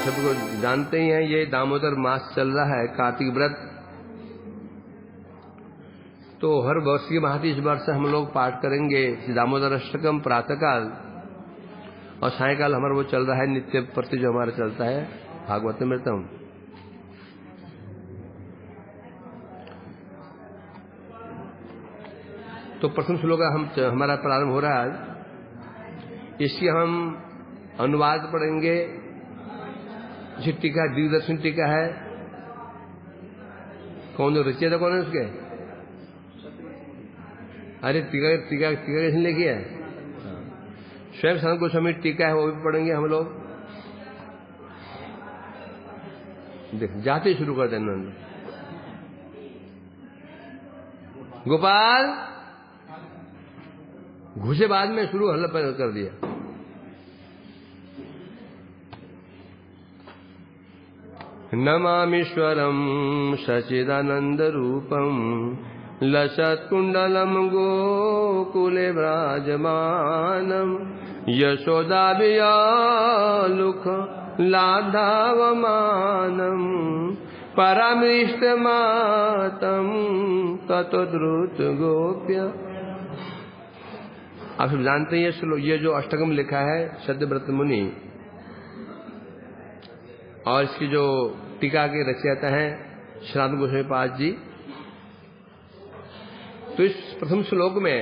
सबको जानते ही हैं, ये दामोदर मास चल रहा है, कार्तिक व्रत। तो हर वर्ष की भांति इस वर्ष हम लोग पाठ करेंगे दामोदर अष्टकम प्रातःकाल, और सायकाल हमारा वो चल रहा है नित्य प्रति जो हमारा चलता है भागवतमृतम। तो प्रथम श्लोक हमारा प्रारंभ हो रहा है। इसकी हम अनुवाद पढ़ेंगे। टीका दिग्दर्शन टीका है। कौन जो रचयिता कौन है उसके? अरे टीका टीका टीका किसने लिखी है? स्वयं सनत गोस्वामी टीका है, वो भी पढ़ेंगे हम लोग। देख जाते शुरू कर देना। गोपाल घुसे बाद में शुरू हल्ला कर दिया। नमामीश्वरं सच्चिदानन्दरूपं लसत्कुण्डलं गोकुले विराजमानं यशोदाभियालुख लाधावमानं परामृष्टमातं ततो द्रुत गोप्य। आप सब जानते हैं ये जो अष्टकम लिखा है सत्यव्रत मुनि, और इसकी जो टीका के रचयिता हैं सनातन गोस्वामी पाद जी। तो इस प्रथम श्लोक में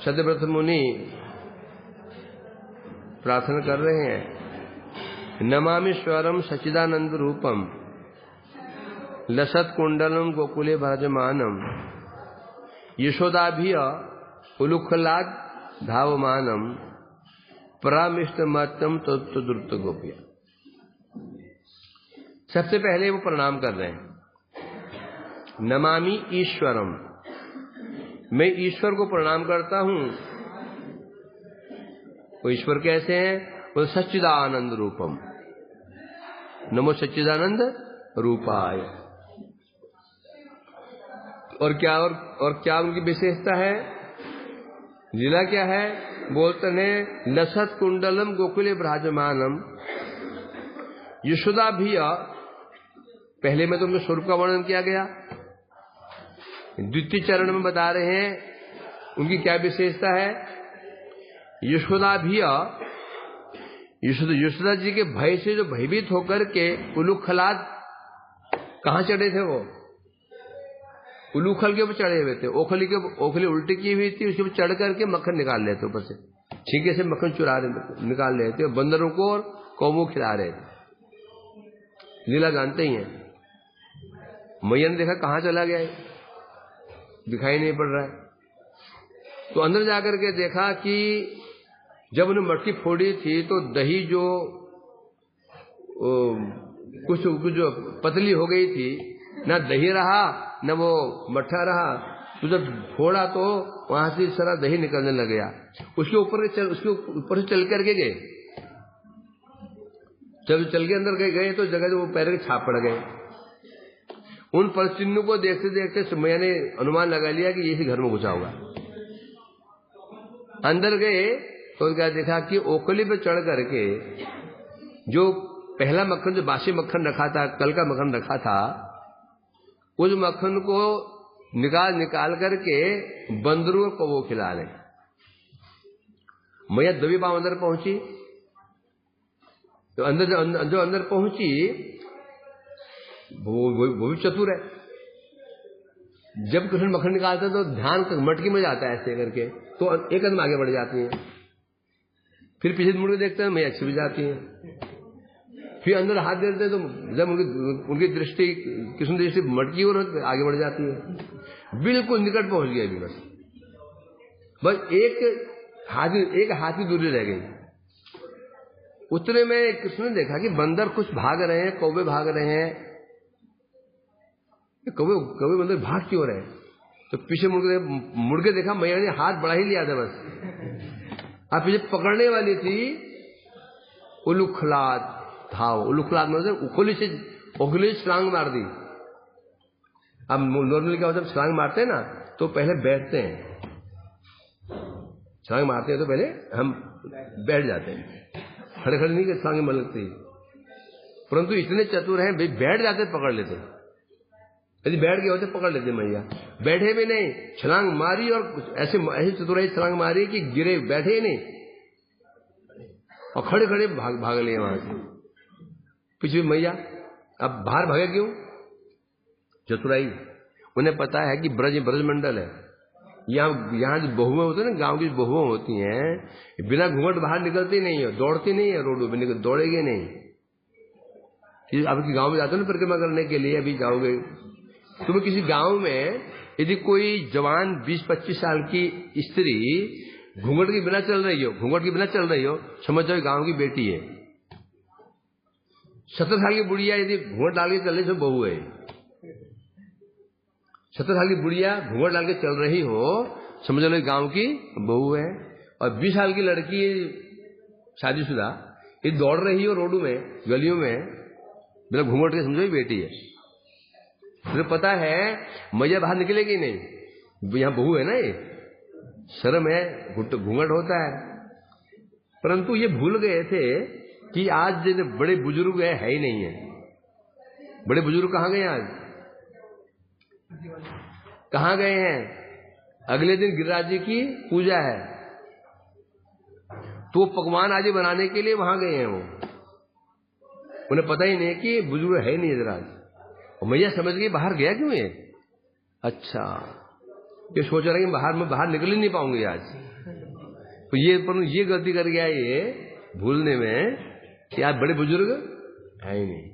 सत्यव्रत मुनि प्रार्थना कर रहे हैं, नमामीश्वरम सच्चिदानंद रूपम लसत कुंडलम गोकुले भजमानम यशोदाभिय उलुखलाद धावमानम परामिष्ट मतम तत्व द्रुत गोप्य। सबसे पहले वो प्रणाम कर रहे हैं, नमामि ईश्वरम, मैं ईश्वर को प्रणाम करता हूं। वो ईश्वर कैसे हैं? वो सच्चिदानंद रूपम, नमो सच्चिदानंद रूपाय। और क्या उनकी विशेषता है, लीला क्या है? बोलते हैं लसत कुंडलम गोकुले विराजमानम यशोदा भी। पहले में तो उनके स्वरूप का वर्णन किया गया, द्वितीय चरण में बता रहे हैं उनकी क्या विशेषता है। यशोदा भी, यशोदा जी के भय से जो भयभीत होकर के उलूखलाद कहां चढ़े थे? वो उलूखल के ऊपर चढ़े हुए थे। ओखली उल्टी की हुई थी, उसके ऊपर चढ़ करके मक्खन निकाल रहे थे, ऊपर से छींके से मक्खन निकाल रहे थे, बंदरों को और कौमों खिला रहे थे। लीला जानते ही हैं। मैया ने देखा कहां चला गया है, दिखाई नहीं पड़ रहा है। तो अंदर जाकर के देखा कि जब उन्हें मटकी फोड़ी थी तो दही जो कुछ जो पतली हो गई थी, ना दही रहा न वो मट्ठा रहा। तो जब फोड़ा तो वहां से सारा दही निकलने लग गया। उसके ऊपर से चल करके गए। जब चल के अंदर गए तो जगह वो पैर के छाप पड़ गए। उन परिचिन्हों को देखते देखते मैंने अनुमान लगा लिया कि यही घर में घुसा होगा। अंदर गए तो क्या देखा कि ओखली पे चढ़ करके जो पहला मक्खन, जो बासी मक्खन रखा था, कल का मक्खन रखा था, उस मक्खन को निकाल करके बंदरों को वो खिला रहे। मैया दबी पांव अंदर पहुंची। तो अंदर पहुंची, वो भी चतुर है। जब कृष्ण मक्खन निकालते तो ध्यान मटकी में जाता है ऐसे करके, तो एक कदम आगे बढ़ जाती है। फिर पीछे मुड़ के देखते हैं, मैया छिप जाती है। फिर अंदर हाथ देते हैं तो जब उनकी दृष्टि, कृष्ण दृष्टि मटकी और आगे बढ़ जाती है। बिल्कुल निकट पहुंच गया अभी। बस एक हाथ की दूरी रह गई। उतने में कृष्ण ने देखा कि बंदर कुछ भाग रहे हैं, कौवे भाग रहे हैं। कौवे बंदर भाग क्यों रहे? तो पीछे मुड़ के देखा, मैया ने हाथ बढ़ा ही लिया था बस। अब पीछे पकड़ने वाली थी, उलूखलाद धाव। उलूखलाद मतलब उखली से छलांग मार दी। अब नॉर्मली क्या होता है, छलांग मारते हैं ना तो पहले बैठते हैं। छलांग मारते हैं तो पहले हम बैठ जाते हैं। खड़े खड़े नहीं छलांगे मार लगती, परंतु इतने चतुर हैं भाई बैठ जाते पकड़ लेते, यदि बैठ गए होते पकड़ लेते मैया। बैठे भी नहीं, छलांग मारी और ऐसे चतुराई छलांग मारी कि गिरे, बैठे ही नहीं और खड़े खड़े भाग लिए वहां से पीछे मैया। अब बाहर भागे क्यों? चतुराई। उन्हें पता है कि ब्रज मंडल है, यहाँ जो बहुएं होती है ना, गांव की बहुएं होती हैं, बिना घूंघट बाहर निकलती नहीं है, दौड़ती नहीं है, रोड पे दौड़ेगी नहीं। अब गांव में जाते हो ना परिक्रमा करने के लिए, अभी जाओगे तुम किसी गांव में, यदि कोई जवान 20-25 साल की स्त्री घूंघट के बिना चल रही हो, समझ जाओ गांव की बेटी है। 70 साल की बुढ़िया यदि घूंघट डाल के चल रही तो बहू है। 70 साल की बुढ़िया घूंघट डाल के चल रही हो, समझ लो गांव की बहू है। और 20 साल की लड़की शादीशुदा ये दौड़ रही हो रोडों में, गलियों में, बिना घूंघट के, समझो बेटी है। तो पता है मैया बाहर निकलेगी नहीं, यहां बहू है ना, ये शर्म है, घूंघट होता है। परंतु ये भूल गए थे कि आज जो बड़े बुजुर्ग है ही नहीं है। बड़े बुजुर्ग कहां गए? आज कहां गए हैं? अगले दिन गिरिराज जी की पूजा है, तो पकवान आज बनाने के लिए वहां गए हैं। वो उन्हें पता ही नहीं कि बुजुर्ग है ही नहीं इधर आज। और मैया समझ गई बाहर गया क्यों ये? अच्छा, ये सोच रहे कि बाहर निकल ही नहीं पाऊंगी आज। तो ये गलती कर गया ये भूलने में कि आज बड़े बुजुर्ग है ही नहीं,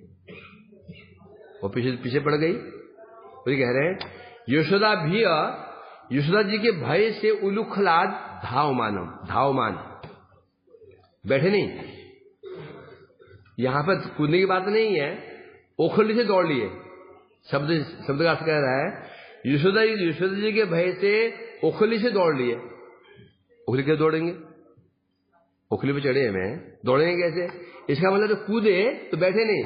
वो पीछे पड़ गई। वही कह रहे हैं यशोदा जी के भय से उलूखलाद धावमान बैठे नहीं। यहां पर कूदने की बात नहीं है, ओखली से दौड़ लिए। शब्द का अर्थ कह रहा है यशोदा जी के भय से ओखली से दौड़ लिए। ओखली कैसे दौड़ेंगे? ओखली पे चढ़े हमें, दौड़ेंगे कैसे? इसका मतलब तो कूदे तो बैठे नहीं,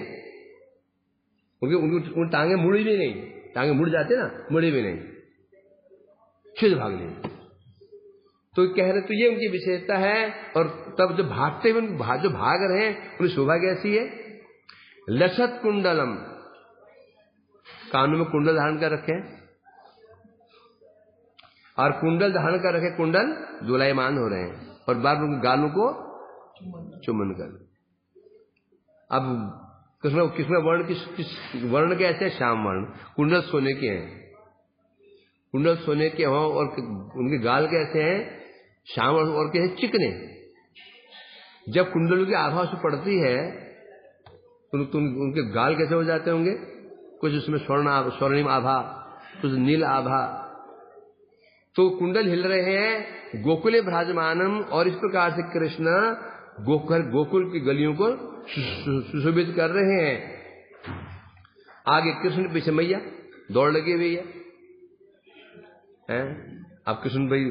उनकी टांगे मुड़ी भी नहीं, टांगे मुड़ जाते ना, मुड़ी भी नहीं, सीधे भाग लिए। तो कह रहे तो ये उनकी विशेषता है। और तब जब भागते हुए जो भाग रहे हैं उनकी शोभा कैसी है? लसत कुंडलम, कानों में कुंडल धारण कर रखे, और कुंडल धारण कर रखे, कुंडल दोलायमान हो रहे हैं, और बार बार गालों को चुम्बन कर। अब किसमें वर्ण किस वर्ण कैसे हैं? श्याम वर्ण। कुंडल सोने के हैं, कुंडल सोने के हों, और उनके गाल कैसे हैं? श्याम, और कैसे चिकने। जब कुंडलों की आभा उसमें पड़ती है तो उनके गाल कैसे हो जाते होंगे? कुछ उसमें स्वर्णिम आभा, कुछ नील आभा। तो कुंडल हिल रहे हैं, गोकुले भ्राजमानम, और इस प्रकार से कृष्ण गोकुल की गलियों को सुशोभित कर रहे हैं। आगे कृष्ण, पीछे मैया दौड़ लगी हुई है। अब कृष्ण भाई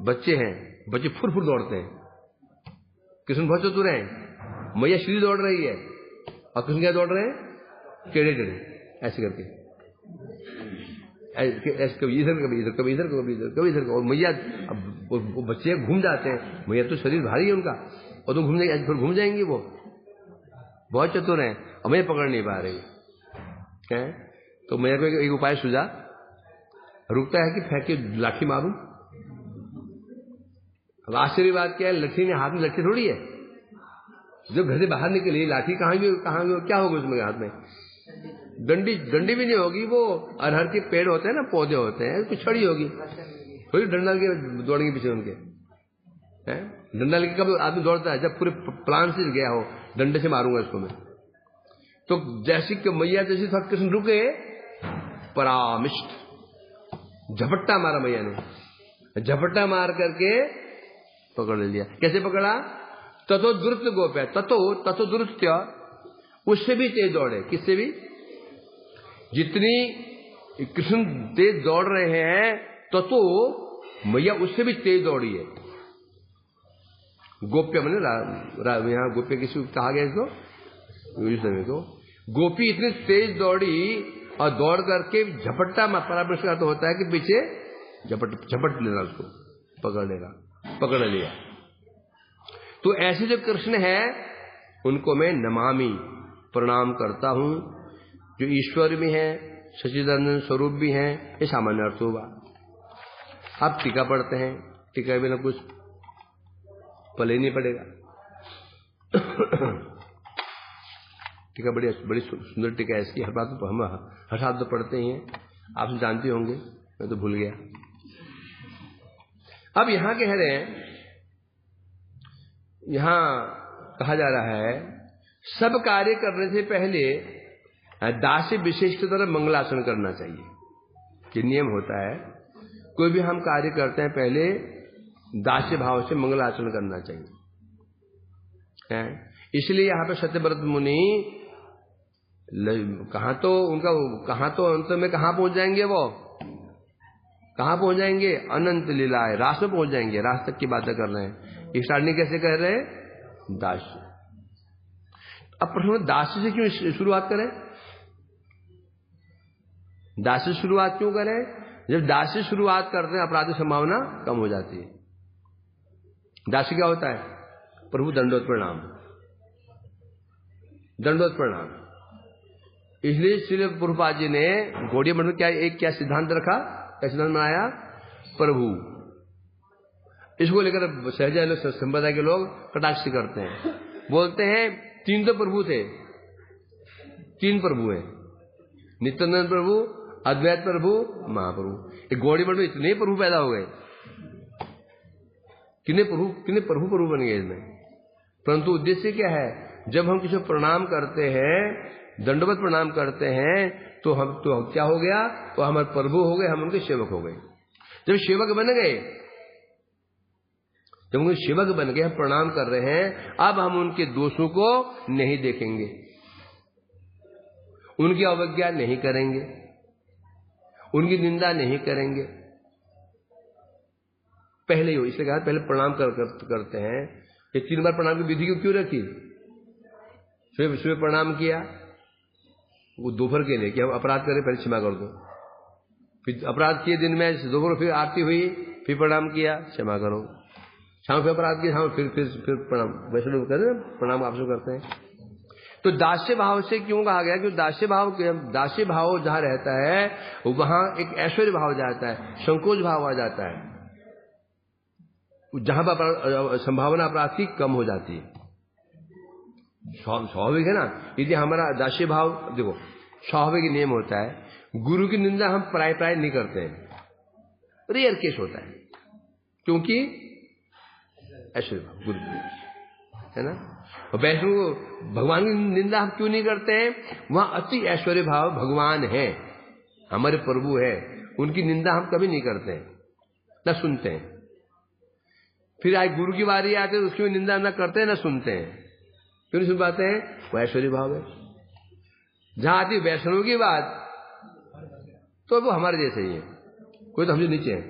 बच्चे हैं, बच्चे फुर दौड़ते हैं। कृष्ण बहुत चतुर हैं, मैया सीधी दौड़ रही है, और कृष्ण क्या दौड़ रहे हैं? टेढ़े ऐसे करके, ऐसे कभी इधर कभी इधर, कभी इधर कभी इधर, कभी इधर। और मैया, वो बच्चे घूम जाते हैं, मैया तो शरीर भारी है उनका, और तो फिर घूम जाएंगी। वो बहुत चतुर हैं, और मैया पकड़ नहीं पा रही है। तो मैया को एक उपाय सूझा, रुकता है कि फेंक के लाठी मारूं। अब आश्चर्य बात क्या है, लठी ने हाथ में लठी थोड़ी है, जब घर से बाहर निकली लाठी कहाँ गई, क्या होगा उसमें हाथ में? डंडी भी नहीं होगी, वो अरहर के पेड़ होते हैं ना, पौधे होते हैं, कुछ छड़ी होगी, थोड़ी डंडा के दौड़ेंगे पीछे उनके। डंडा लेके कब आदमी दौड़ता है? जब पूरे प्लान से गया हो, डंडे से मारूंगा इसको मैं। तो जैसी कि मैया जैसी थोड़ा कृष्ण रुके, परामिष्ट झपट्टा मारा मैया ने, झपट्टा मार करके पकड़ लिया। कैसे पकड़ा? ततो द्रुत गोप्य, ततो द्रुत्य, उससे भी तेज दौड़े। किससे भी? जितनी कृष्ण तेज दौड़ रहे हैं, ततो मैया उससे भी तेज दौड़ी है। गोप्य मैंने यहां गोप्य किसी कहा गया इसको? समय को गोपी इतनी तेज दौड़ी, और दौड़ करके झपट्टा परामर्श का तो होता है कि पीछे झपट लेना, उसको पकड़ लिया। तो ऐसे जो कृष्ण है, उनको मैं नमामि प्रणाम करता हूं, जो ईश्वर भी हैं, सच्चिदानंद स्वरूप भी हैं। ये सामान्य अर्थ होगा। आप टीका पढ़ते हैं, टीका बिना कुछ पले नहीं पड़ेगा। टीका बड़ी सुंदर टीका है इसकी। हर बात तो हम हर साल तो पढ़ते ही हैं, आप जानते होंगे, मैं तो भूल गया। अब यहां कह रहे हैं, यहां कहा जा रहा है सब कार्य करने से पहले दास्य विशेष की तरह मंगलाचरण करना चाहिए। कि नियम होता है, कोई भी हम कार्य करते हैं पहले दास्य भाव से मंगलाचरण करना चाहिए। इसलिए यहां पे सत्यव्रत मुनि कहां तो अंत में कहां पहुंच जाएंगे, वो कहां पहुंच जाएंगे? अनंत लीलाएं, रास में पहुंच जाएंगे। रास तक की बातें कर रहे हैं। स्टार्टिंग कैसे कह रहे हैं? दास्य। अब प्रश्न, दास्य से क्यों शुरुआत करें? दास्य से शुरुआत क्यों करें? जब दास्य से शुरुआत करते हैं अपराध की संभावना कम हो जाती है। दास्य क्या होता है? प्रभु दंडोत प्रणाम, दंडोत प्रणाम। इसलिए श्री प्रभुपाद जी ने गौड़ीय मठ में क्या सिद्धांत रखा? क्या सिद्धांत बनाया? प्रभु। इसको लेकर सहज संप्रदाय के लोग कटाक्ष करते हैं, बोलते हैं 3 तो प्रभु थे, 3 प्रभु हैं, नित्यानंद प्रभु, अद्वैत प्रभु, महाप्रभु। एक गौड़ीय मठ में इतने प्रभु पैदा हो गए, कितने प्रभु बन गए इसमें। परंतु उद्देश्य क्या है? जब हम किसी को प्रणाम करते हैं, दंडवत प्रणाम करते हैं, तो हम तो क्या हो गया? तो हमारे प्रभु हो गए, हम उनके सेवक हो गए। जब सेवक बन गए, जब उनके सेवक बन गए, हम प्रणाम कर रहे हैं, अब हम उनके दोषों को नहीं देखेंगे, उनकी अवज्ञा नहीं करेंगे, उनकी निंदा नहीं करेंगे। पहले ही हो, इसलिए कहा पहले प्रणाम करते हैं। ये 3 बार प्रणाम की विधि क्यों रखी? सुबह प्रणाम किया, वो दोपहर के लिए कि हम अपराध करें, पहले क्षमा कर दो। फिर अपराध किए दिन में, दोपहर फिर आरती हुई, फिर प्रणाम किया, क्षमा करो। शाम फिर अपराध किया, शाम फिर प्रणाम, वैसे लोग करें प्रणाम आपसे करते हैं। तो दास्य भाव से क्यों कहा गया? क्योंकि दास्य भाव जहां रहता है वहां एक ऐश्वर्य भाव जाता है, संकोच भाव आ जाता है, जहां पर संभावना अपराध की कम हो जाती है। स्वाभाविक है ना। यदि हमारा दास्य भाव, देखो स्वाभाविक नियम होता है, गुरु की निंदा हम प्राय नहीं करते हैं, रेयर केस होता है, क्योंकि ऐश्वर्य भाव गुरु है ना। और वैष्णव भगवान की निंदा हम क्यों नहीं करते हैं? वहां अति ऐश्वर्य भाव भगवान है, हमारे प्रभु है, उनकी निंदा हम कभी नहीं करते हैं, न सुनते हैं। फिर आए गुरु की बारी आते तो उसकी निंदा न करते हैं, न सुनते हैं। क्यों नहीं सुन पाते हैं? वो ऐश्वर्य भाव है। जहां आती वैष्णव की बात, तो वो हमारे जैसे ही है, कोई तो हमसे नीचे है,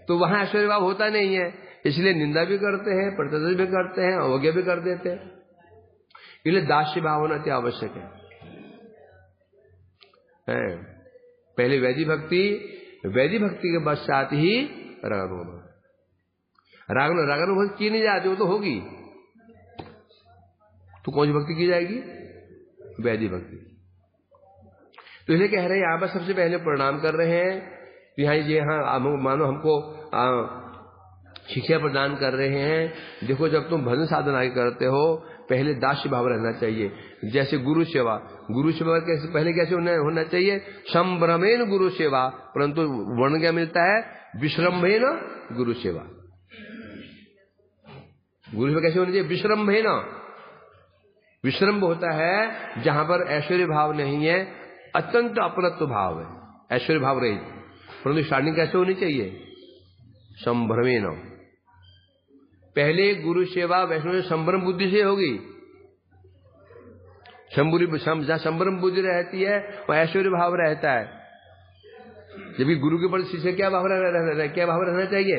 तो वहां ऐश्वर्य भाव होता नहीं है। इसलिए निंदा भी करते हैं, प्रतिष्ठा भी करते हैं, अवज्ञा भी कर देते हैं। इसलिए दास्य भाव होना अति आवश्यक है। पहले वैदिक भक्ति के पश्चात ही रागानुभक्ति की नहीं जाती, वो तो होगी, तो कौन सी भक्ति की जाएगी? वैदिक भक्ति। तो इसलिए कह रहे हैं यहां पर सबसे पहले प्रणाम कर रहे हैं। यहाँ मानो हमको शिक्षा प्रदान कर रहे हैं। देखो, जब तुम भजन साधना करते हो, पहले दास्य भाव रहना चाहिए। जैसे गुरु सेवा कैसे पहले कैसे होना चाहिए? संभ्रमेन गुरु सेवा, परंतु वर्ण क्या मिलता है? विश्रम्भेन गुरु सेवा। गुरु सेवा कैसे होनी चाहिए? विश्रम्भेन। विश्रम्भ होता है जहां पर ऐश्वर्य भाव नहीं है, अत्यंत अपरत्व भाव है, ऐश्वर्य भाव रहित। परंतु स्टार्टिंग कैसे होनी चाहिए? संभ्रमेन। पहले गुरु सेवा वैष्णव संभ्रम बुद्धि से होगी। जहां संभ्रम बुद्धि रहती है वह ऐश्वर्य भाव रहता है। जबकि गुरु के प्रति शिष्य क्या भाव रहना चाहिए?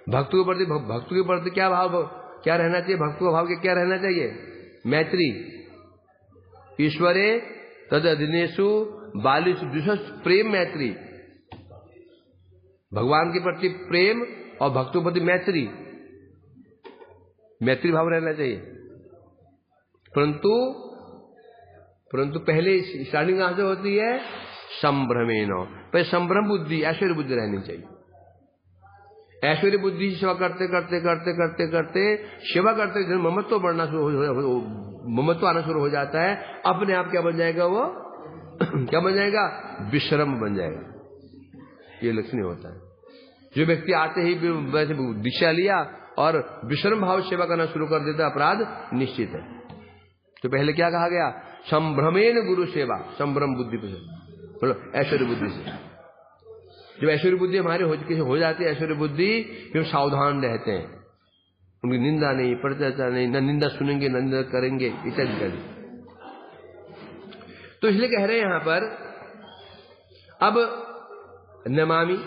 भक्तों के प्रति क्या रहना चाहिए? भक्तों का भाव क्या रहना चाहिए? मैत्री। ईश्वरे तद अधीनेषु बालिषु द्विषस् प्रेम मैत्री। भगवान के प्रति प्रेम और भक्तों के प्रति मैत्री भाव रहना चाहिए। परंतु पहले स्टार्टिंग कहां से होती है? संभ्रमेण। पहले संभ्रम बुद्धि, ऐश्वर्य बुद्धि रहनी चाहिए। ऐश्वर्य बुद्धि सेवा करते करते करते करते करते सेवा करते ममत्व बढ़ना ममत्व आना शुरू हो जाता है। अपने आप क्या बन जाएगा वो? क्या बन जाएगा? विश्रम बन जाएगा। ये लक्षण होता है। जो व्यक्ति आते ही वैसे दीक्षा लिया और विश्रम भाव सेवा करना शुरू कर देता, अपराध निश्चित है। तो पहले क्या कहा गया? संभ्रमेण गुरु सेवा। संभ्रम बुद्धि पे, ऐश्वर्य बुद्धि से। जब ऐश्वर्य बुद्धि हमारे हो जाती है, ऐश्वर्य बुद्धि, फिर सावधान रहते हैं। उनकी निंदा नहीं, परिचर्चा नहीं, न निंदा सुनेंगे, न निंदा करेंगे, इत्यादि इत्यादि। तो इसलिए कह रहे हैं यहां पर, अब नमामि,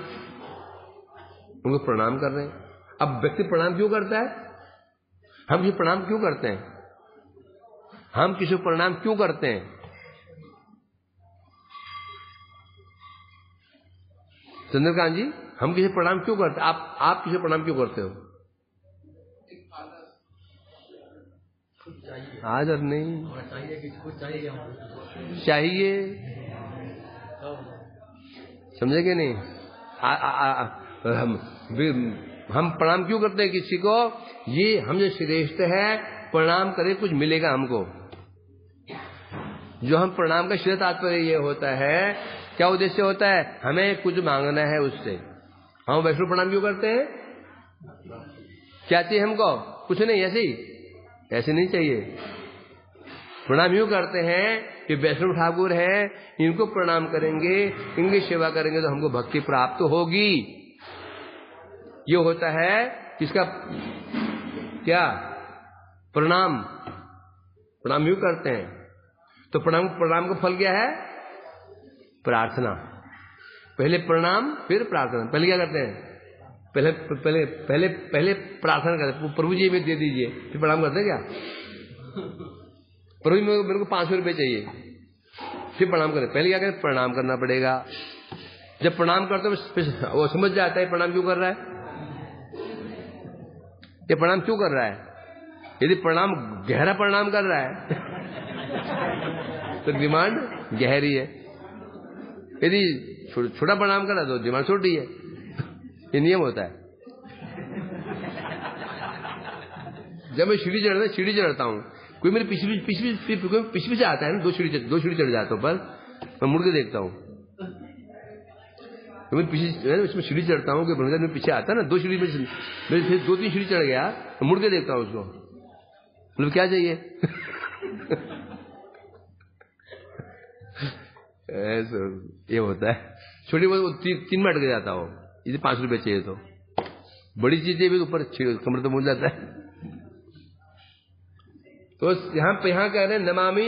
उनको प्रणाम कर रहे हैं। अब व्यक्ति प्रणाम क्यों करता है? हम किसी प्रणाम क्यों करते हैं? हम किसी को प्रणाम क्यों करते हैं? चंद्रकांत जी, हम किसी प्रणाम क्यों करते हैं? आप किसी प्रणाम क्यों करते हो? आदर नहीं चाहिए, समझे कि नहीं? हम प्रणाम क्यों करते हैं किसी को? ये हमसे श्रेष्ठ है, प्रणाम करें कुछ मिलेगा हमको। जो हम प्रणाम का श्रेष्ठ तात्पर्य ये होता है, क्या उद्देश्य होता है? हमें कुछ मांगना है उससे। हम वैष्णव प्रणाम क्यों करते हैं? क्या चाहिए हमको? कुछ नहीं, ऐसे नहीं चाहिए। प्रणाम यूं करते हैं कि वैष्णव ठाकुर है, इनको प्रणाम करेंगे, इनकी सेवा करेंगे तो हमको भक्ति प्राप्त होगी। ये होता है किसका? क्या? प्रणाम यूं करते हैं। तो प्रणाम का फल क्या है? प्रार्थना। पहले प्रणाम फिर प्रार्थना। पहले क्या करते हैं? पहले प्रार्थना करते हैं, प्रभु जी में दे दीजिए, फिर प्रणाम करते हैं क्या? प्रभु जी मेरे को 500 रुपये चाहिए, फिर प्रणाम करें। पहले क्या करें? प्रणाम करना पड़ेगा। जब प्रणाम करते हो वो समझ जाता है प्रणाम क्यों कर रहा है, ये प्रणाम क्यों कर रहा है। यदि प्रणाम गहरा प्रणाम कर रहा है तो डिमांड गहरी है, यदि छोटा प्रणाम कर रहा है तो डिमांड छोटी है। ये नियम होता है। जब मैं सीढ़ी चढ़ता हूँ, कोई मेरे पिछली से आता है ना, दो सीढ़ी चढ़ जाता हूँ, पर मैं मुड़ के देखता हूँ। तो मैं इसमें सीढ़ी चढ़ता हूँ कि ब्रह्मचारी में पीछे आता है ना, दो सीढ़ी में मेरे फिर 2-3 सीढ़ी चढ़ गया, तो मुड़ के देखता हूँ उसको, मतलब क्या चाहिए। ऐसा ये होता है। छोटी बहुत 3 में अटक जाता हो, इसे 5 रुपए चाहिए, तो बड़ी चीजें भी ऊपर कमर तो मुड़ जाता है। तो यहां कह रहे हैं नमामि,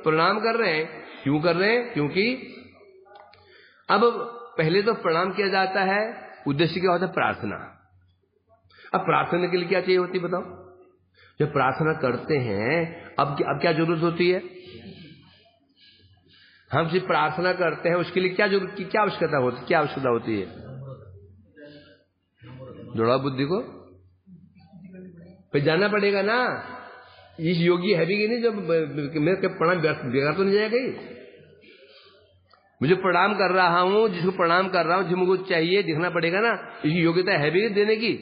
प्रणाम कर रहे हैं। क्यों कर रहे हैं? क्योंकि अब पहले तो प्रणाम किया जाता है, उद्देश्य क्या होता है? प्रार्थना। अब प्रार्थना के लिए क्या चाहिए होती है बताओ? जब प्रार्थना करते हैं अब क्या जरूरत होती है? हम सिर्फ प्रार्थना करते हैं, उसके लिए क्या जरूरत की, क्या आवश्यकता होती है? जोड़ा बुद्धि को जाना पड़ेगा ना। इस योगी है भी कि नहीं, जब मेरे प्रणाम बेकार तो नहीं जाएगा कहीं। मुझे प्रणाम कर रहा हूं, जिसको प्रणाम कर रहा हूं, जिसको मुझको चाहिए, दिखना पड़ेगा ना। इसकी योग्यता है भी देने की।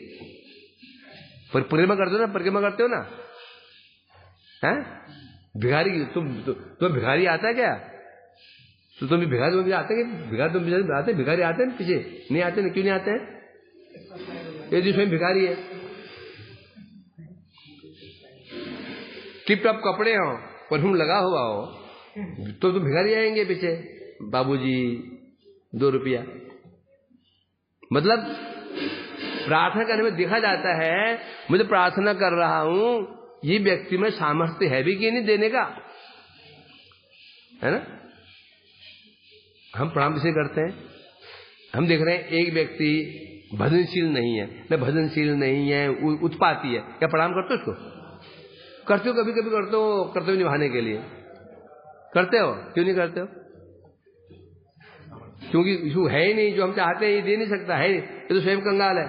परिक्रमा करते हो ना, हैं? भिखारी तुम भिखारी आता है क्या? तो तुम भिखारी आते हैं? भिखारी आते हैं पीछे नहीं आते हैं? क्यों नहीं आते हैं? ये स्वयं भिखारी है। टिप टॉप कपड़े हो, परफ्यूम लगा हुआ हो, तो भिखारी आएंगे पीछे, बाबूजी 2 रुपया। मतलब प्रार्थना करने में देखा जाता है, मुझे प्रार्थना कर रहा हूं, ये व्यक्ति में सामर्थ्य है भी कि नहीं देने का, है ना। हम प्रणाम किसे करते हैं? हम देख रहे हैं एक व्यक्ति भजनशील नहीं है, न भजनशील नहीं है, उत्पाती है, क्या प्रणाम करते हो उसको? करते हो, कभी कभी करते हो, कर्तव्य निभाने के लिए करते हो। क्यों नहीं करते हो? क्योंकि इसको है ही नहीं, जो हम चाहते हैं ये दे नहीं सकता है। ये तो स्वयं कंगाल है,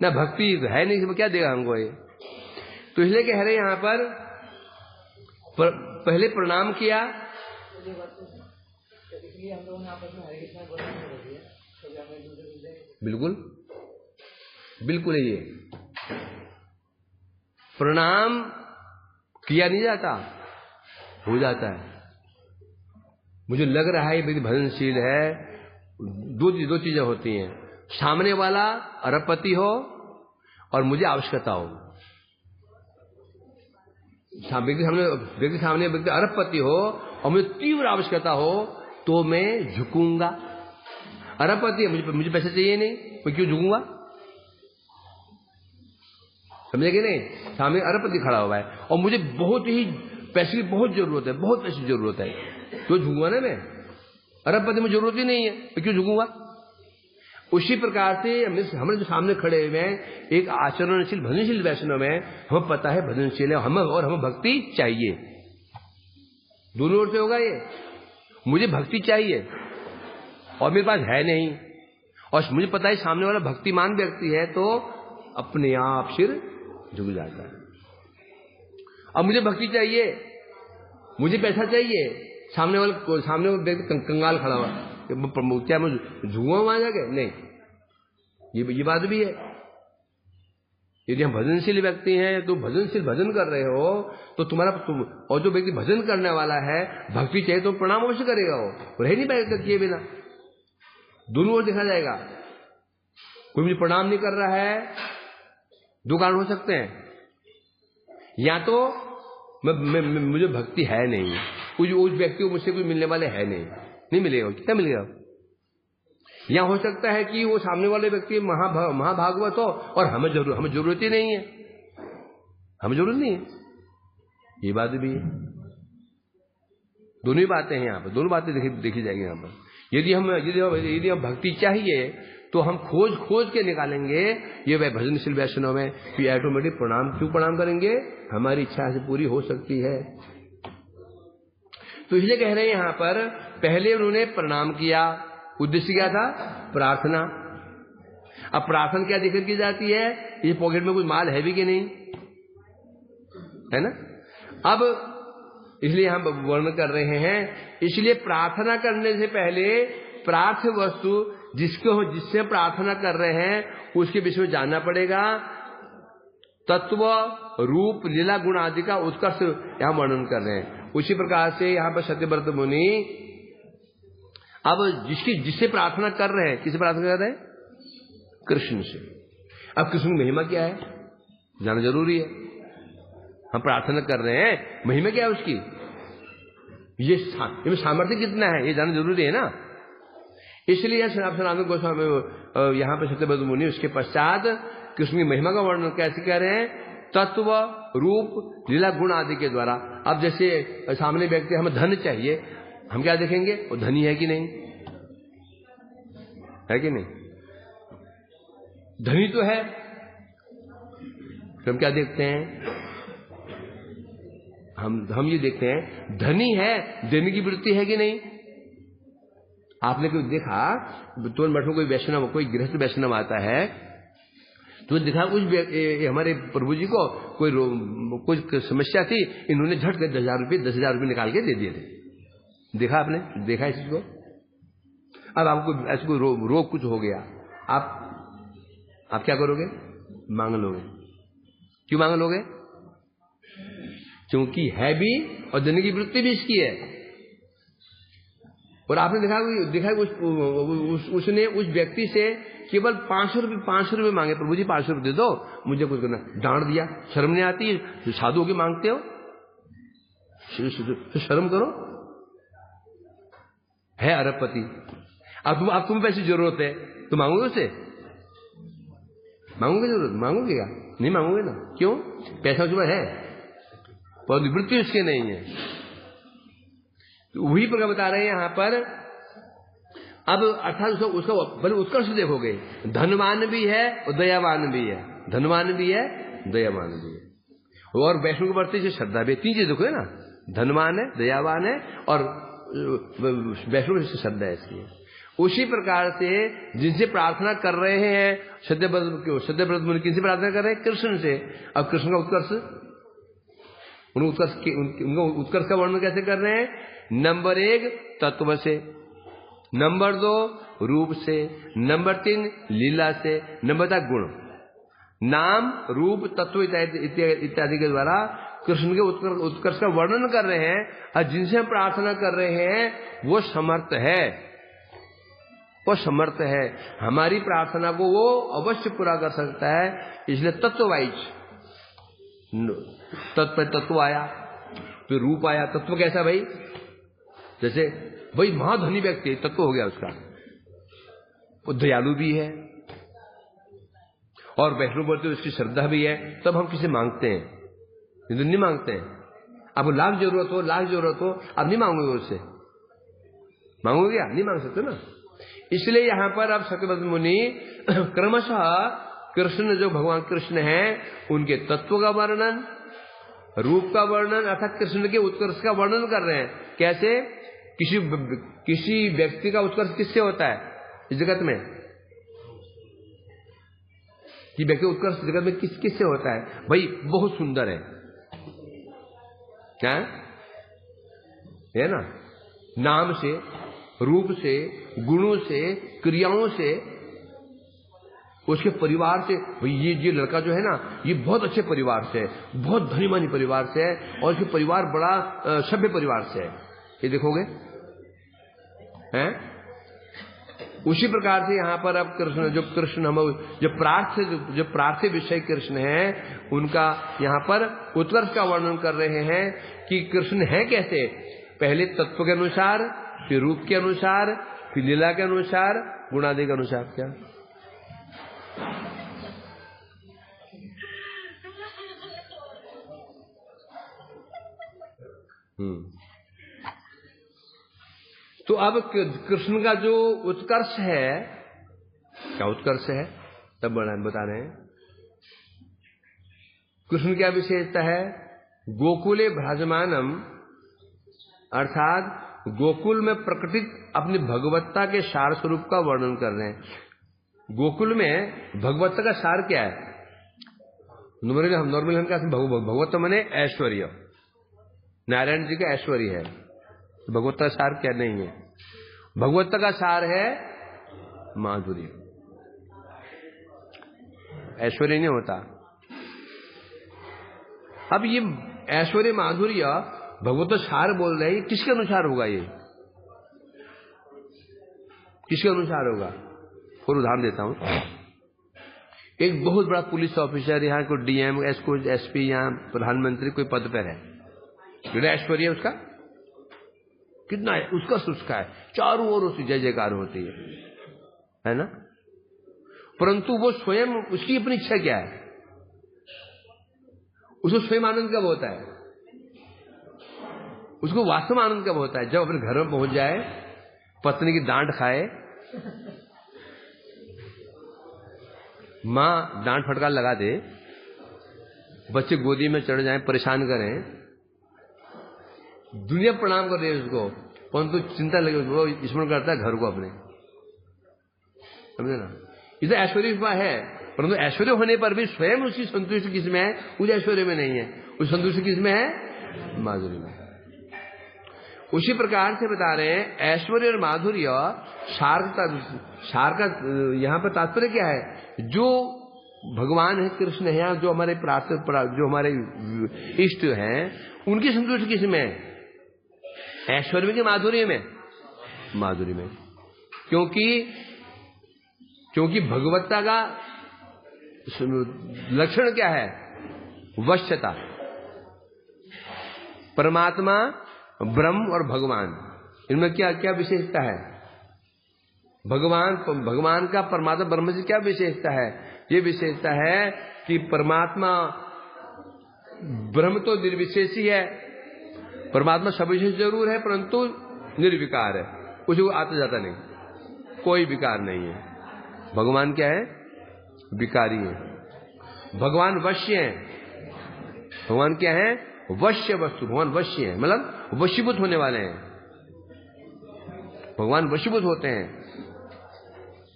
ना भक्ति है नहीं, क्या देगा हमको ये। तो इसलिए कह रहे हैं यहां पर पहले प्रणाम किया। बिल्कुल बिल्कुल ये प्रणाम किया नहीं जाता, हो जाता है। मुझे लग रहा है ये भजनशील है। दो चीजें होती हैं, सामने वाला अरबपति हो और मुझे आवश्यकता हो। व्यक्ति सामने व्यक्ति अरबपति हो और मुझे तीव्र आवश्यकता हो तो मैं झुकूंगा। अरबपति मुझे पैसे चाहिए नहीं, मैं क्यों झुकूंगा? समझे कि नहीं? सामने अरबपति खड़ा हुआ है और मुझे बहुत ही पैसे की बहुत जरूरत है, बहुत पैसे की जरूरत है, तो झुकूंगा ना मैं? अरबपति में जरूरत ही नहीं है, मैं क्यों झुकूंगा? उसी प्रकार से हमारे जो सामने खड़े हुए हैं एक आचरणशील भजनशील वैष्णव है, हमें पता है भजनशील है, हमें भक्ति चाहिए। दोनों ओर से होगा ये। मुझे भक्ति चाहिए और मेरे पास है नहीं, और मुझे पता है सामने वाला भक्तिमान व्यक्ति है, तो अपने आप सिर झुक जाता है। अब मुझे भक्ति चाहिए, मुझे पैसा चाहिए, सामने वाला व्यक्ति कंगाल खड़ा हुआ, क्या मैं झुकूंगा वहां जाके? नहीं, ये बात भी है। यदि हम भजनशील व्यक्ति हैं तो भजनशील भजन कर रहे हो तो और जो व्यक्ति भजन करने वाला है भक्ति चाहिए तो प्रणाम अवश्य करेगा, वो रह नहीं पाएगा किए बिना। दोनों ओर देखा जाएगा। कोई मुझे प्रणाम नहीं कर रहा है, दो कारण हो सकते हैं, या तो मुझे भक्ति है नहीं, उस व्यक्ति को मुझसे कोई मिलने वाले है नहीं मिलेगा, कितना मिलेगा? या हो सकता है कि वो सामने वाले व्यक्ति महाभागवत हो और हमें जरूरत ही नहीं है, हमें जरूरत नहीं है, ये बात भी है। दोनों ही बातें हैं यहाँ पर, दोनों बातें देखी जाएगी यहाँ पर। यदि हम भक्ति चाहिए तो हम खोज के निकालेंगे ये वह भजनशील वैष्णव है, कि ऑटोमेटिक क्यों प्रणाम करेंगे? हमारी इच्छा से पूरी हो सकती है। तो इसलिए कह रहे हैं यहाँ पर, पहले उन्होंने प्रणाम किया, उद्देश्य क्या था? प्रार्थना। अब प्रार्थना क्या देखकर की जाती है? ये पॉकेट में कुछ माल है भी कि नहीं, है ना? अब इसलिए हम वर्णन कर रहे हैं, इसलिए प्रार्थना करने से पहले प्रार्थ्य वस्तु जिससे प्रार्थना कर रहे हैं उसके विषय में जानना पड़ेगा। तत्व, रूप, लीला, गुण आदि का उत्कर्ष यहां वर्णन कर रहे हैं। उसी प्रकार से यहां पर सत्यव्रत मुनि अब जिससे प्रार्थना कर रहे हैं, किससे प्रार्थना कर रहे हैं? कृष्ण से। अब कृष्ण की महिमा क्या है जानना जरूरी है। हम प्रार्थना कर रहे हैं, महिमा क्या है उसकी, ये सामर्थ्य कितना है, ये जानना जरूरी है ना। इसलिए सनातन गोस्वामी यहाँ पर सत्यव्रत मुनि उसके पश्चात कृष्ण की महिमा का वर्णन कैसे कह रहे हैं? तत्व, रूप, लीला, गुण आदि के द्वारा। अब जैसे सामने व्यक्ति हमें धन चाहिए, हम क्या देखेंगे? वो धनी है कि नहीं, है कि नहीं? धनी तो है, हम क्या देखते हैं? हम ये देखते हैं धनी है, देने की वृत्ति है कि नहीं। आपने कोई देखा तो मठ में कोई वैष्णव, कोई गृहस्थ वैष्णव आता है तो देखा हमारे प्रभु जी को कोई समस्या थी, इन्होंने झट कर 10,000 रुपये निकाल के दे दिए थे। देखा आपने? देखा इस चीज को? अब आपको ऐसे कोई रोग कुछ हो गया, आप क्या करोगे? मांग लोगे। क्यों मांग लोगे? क्योंकि है भी और देने की वृत्ति भी इसकी है। और आपने देखा उसने उस व्यक्ति से केवल 500 रुपये मांगे, प्रभु जी 500 रुपये दे दो, मुझे कुछ करना, डांट दिया। शर्म नहीं आती? साधुओं के मांगते हो, शर्म करो। है अरबपति, अब तुम्हें पैसे जरूरत है तो मांगोगे उससे? मांगोगे? जरूरत मांगोगे क्या? नहीं मांगोगे ना। क्यों? पैसा उसके पास है पर निवृत्ति उसके नहीं है। तो वही प्रकार बता रहे हैं यहां पर। अब अर्थात उसका बल उत्कर्ष देखोगे, धनवान भी है और दयावान भी है, धनवान भी है, दयावान भी है। और वैष्णव के प्रति श्रद्धा भी, तीन चीज देखो ना, धनवान है, दयावान है और वैष्णव से श्रद्धा है इसकी। उसी प्रकार से जिनसे प्रार्थना कर रहे हैं सत्यव्रत मुनि, किनसे प्रार्थना कर रहे हैं? कृष्ण से। अब कृष्ण का उत्कर्ष उनको उत्कर्ष का वर्णन कैसे कर रहे हैं? नंबर 1 तत्व से, नंबर 2 रूप से, नंबर 3 लीला से, नंबर 4 गुण। नाम, रूप, तत्व इत्यादि के द्वारा कृष्ण के उत्कर्ष का वर्णन कर रहे हैं। और जिनसे हम प्रार्थना कर रहे हैं वो समर्थ है, वो समर्थ है। हमारी प्रार्थना को वो अवश्य पूरा कर सकता है। इसलिए तत्ववाइज, तत्व आया, फिर रूप आया। तत्व कैसा भाई? जैसे भाई महाधनी व्यक्ति, तत्व हो गया उसका, वो दयालु भी है और वैष्णव बोलते उसकी श्रद्धा भी है। तब हम किसे मांगते हैं? नहीं मांगते हैं। अब लाख जरूरत हो, अब नहीं मांगोगे उससे, मांगोगे क्या? नहीं मांग सकते ना। इसलिए यहां पर अब सत्यव्रत मुनि क्रमशः कृष्ण, जो भगवान कृष्ण हैं, उनके तत्व का वर्णन, रूप का वर्णन अर्थात कृष्ण के उत्कर्ष का वर्णन कर रहे हैं। कैसे? किसी व्यक्ति का उत्कर्ष किससे होता है इस जगत में? कि व्यक्ति उत्कर्ष जगत में किससे होता है? भाई बहुत सुंदर है, क्या है ना? नाम से, रूप से, गुणों से, क्रियाओं से, उसके परिवार से। ये लड़का जो है ना, ये बहुत अच्छे परिवार से है, बहुत धनी मानी परिवार से है, और इसके परिवार बड़ा सभ्य परिवार से है। ये देखोगे हैं? उसी प्रकार से यहाँ पर अब कृष्ण, जो प्रार्थ्य विषय कृष्ण है, उनका यहाँ पर उत्कर्ष का वर्णन कर रहे हैं कि कृष्ण है कैसे। पहले तत्व के अनुसार, फिर रूप के अनुसार, फिर लीला के अनुसार, गुणादि के अनुसार। क्या तो अब कृष्ण का जो उत्कर्ष है, क्या उत्कर्ष है तब बता रहे हैं। कृष्ण क्या विशेषता है? गोकुले भ्राजमानम, अर्थात गोकुल में प्रकटित अपनी भगवत्ता के सार स्वरूप का वर्णन कर रहे हैं। गोकुल में भगवत्ता का सार क्या है? नॉर्मली हम क्या, भगवत्ता माने ऐश्वर्य, नारायण जी का ऐश्वर्य है। भगवत्ता का सार क्या नहीं है? भगवत्ता का सार है माधुर्य। ऐश्वर्य नहीं होता। अब ये ऐश्वर्य माधुर्य भगवत्ता सार बोल रहे हैं, किसके अनुसार होगा? ये किसके अनुसार होगा? और उदाहरण देता हूं। एक बहुत बड़ा पुलिस ऑफिसर, यहाँ को डीएम, एसपी, यहाँ प्रधानमंत्री कोई पद पर है, ऐश्वर्य उसका कितना है? उसका सुस्का है, चारों ओर उसकी जय जयकार होती है ना? परंतु वो स्वयं, उसकी अपनी इच्छा क्या है? उसको स्वयं आनंद कब होता है? उसको वास्तव में आनंद कब होता है? जब अपने घर में पहुंच जाए, पत्नी की डांट खाए, मां डांट फटकार लगा दे, बच्चे गोदी में चढ़ जाएं, परेशान करें, दुनिया प्रणाम कर रही है उसको, परंतु चिंता लगे, वो स्मरण करता है घर को अपने, समझे ना? इसे ऐश्वर्य है, परंतु ऐश्वर्य होने पर भी स्वयं उसकी संतुष्टि किसमें है? उस ऐश्वर्य में नहीं है। उस संतुष्टि किसमें है? माधुर्य में। उसी प्रकार से बता रहे हैं ऐश्वर्य और माधुर्य सार का यहां पर तात्पर्य क्या है? जो भगवान है, कृष्ण है, जो हमारे जो हमारे इष्ट हैं, उनकी संतुष्टि किसमें है? ऐश्वर्य में कि माधुर्य में? माधुर्य में। क्योंकि भगवत्ता का लक्षण क्या है? वश्यता। परमात्मा, ब्रह्म और भगवान, इनमें क्या क्या विशेषता है? भगवान का परमात्मा ब्रह्म से क्या विशेषता है? ये विशेषता है कि परमात्मा, ब्रह्म तो निर्विशेषी है, परमात्मा सविशेष जरूर है, परंतु निर्विकार है, उसको आता जाता नहीं, कोई विकार नहीं है। भगवान क्या है? विकारी है। भगवान वश्य है। भगवान क्या है? वश्य वस्तु। भगवान वश्य है, मतलब वशीभूत होने वाले हैं। भगवान वशीभूत होते हैं।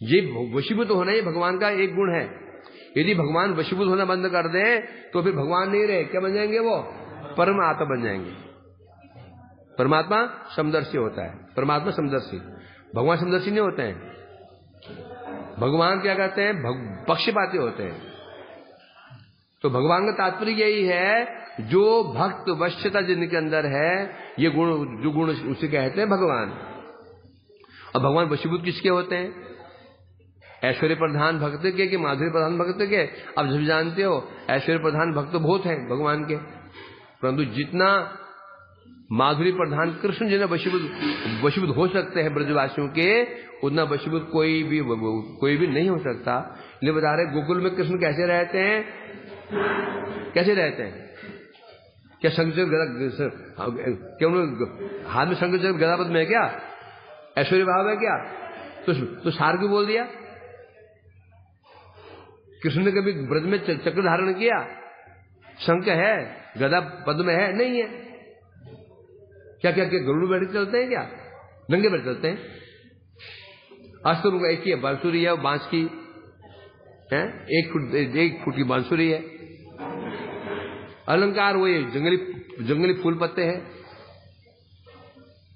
ये वशीभूत होना ही भगवान का एक गुण है। यदि भगवान वशीभूत होना बंद कर दे तो फिर भगवान नहीं रहे, क्या बन जाएंगे? वो परम आत्मा बन जाएंगे। परमात्मा समदर्शी होता है, परमात्मा समदर्शी, भगवान समदर्शी नहीं होते हैं। भगवान क्या कहते हैं, पक्षपाती होते हैं। तो भगवान का तात्पर्य यही है, जो भक्त वश्यता जिनके अंदर है, ये गुण, जो गुण उसे कहते हैं भगवान। और भगवान वशीभूत किसके होते हैं, ऐश्वर्य प्रधान भक्त के कि माधुर्य प्रधान भक्त के। अब जब जानते हो ऐश्वर्य प्रधान भक्त तो बहुत हैं भगवान के, परंतु जितना माधुर्य प्रधान कृष्ण जिन्हें वशीभूत हो सकते हैं ब्रजवासियों के, उतना वशीभूत कोई भी नहीं हो सकता। इसलिए बता रहे गोकुल में कृष्ण कैसे रहते हैं, कैसे रहते हैं? क्या शंकर क्या हाथ में शंकर गदापद में है क्या? ऐश्वर्य भाव है क्या? तो सार क्यों बोल दिया? कृष्ण ने कभी ब्रज में चक्र धारण किया? शंख है, गदा पद्म है? नहीं है। क्या क्या क्या गरुड़ बैठ चलते हैं क्या? नंगे बैठ चलते हैं। अस्त्र उनका एक ही है, बांसुरी है, बांस की है, 1 फुट की बांसुरी है। अलंकार वो ये जंगली फूल पत्ते हैं।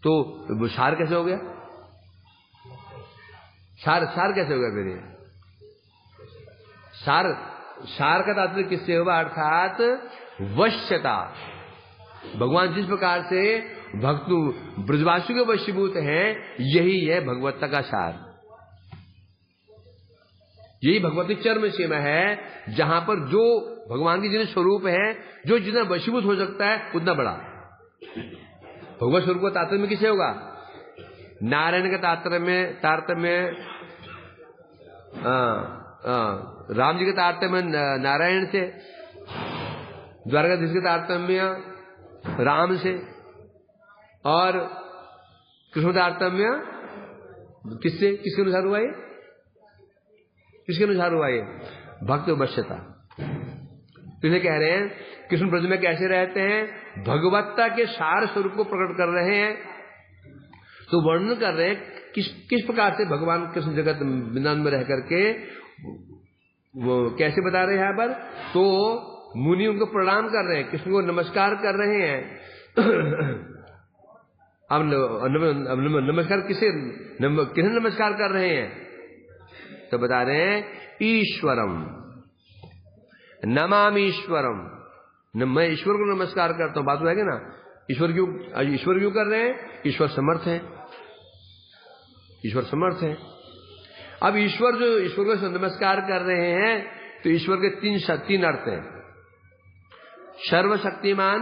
तो सार कैसे हो गया? सार कैसे हो गया फिर? सार का तात्पर्य किससे होगा? अर्थात वश्यता। भगवान जिस प्रकार से भक्त ब्रजवासियों के वशीभूत हैं, यही है भगवत्ता का सार। यही भगवती चरम सीमा है, जहां पर जो भगवान के जितने स्वरूप हैं, जो जितना वशीभूत हो सकता है उतना बड़ा। भगवत स्वरूप का तारतम्य किसे होगा? नारायण का तारतम्य राम जी के तारतम्य नारायण से, द्वारकाधीश के तारतम्य राम से, और कृष्ण तारतम्य किससे, किसके अनुसार हुआ ये? किसके अनुसार हुआ ये? भक्त वश्यता। तो इसे कह रहे हैं कृष्ण ब्रज में कैसे रहते हैं, भगवत्ता के सार स्वरूप को प्रकट कर रहे हैं। तो वर्णन कर रहे हैं किस प्रकार से भगवान कृष्ण जगत वृंदावन में रह करके वो कैसे बता रहे हैं यहाँ पर। तो मुनि उनको प्रणाम कर रहे हैं, कृष्ण को नमस्कार कर रहे हैं। अब नमस्कार किसे नमस्कार कर रहे हैं? तो बता रहे हैं ईश्वरम, नमामीश्वरम, मैं ईश्वर को नमस्कार करता हूं। बात हो जाएगी ना, ईश्वर क्यों कर रहे हैं? ईश्वर समर्थ है, ईश्वर समर्थ है। अब ईश्वर को नमस्कार कर रहे हैं, तो ईश्वर के तीन अर्थ हैं। सर्वशक्तिमान,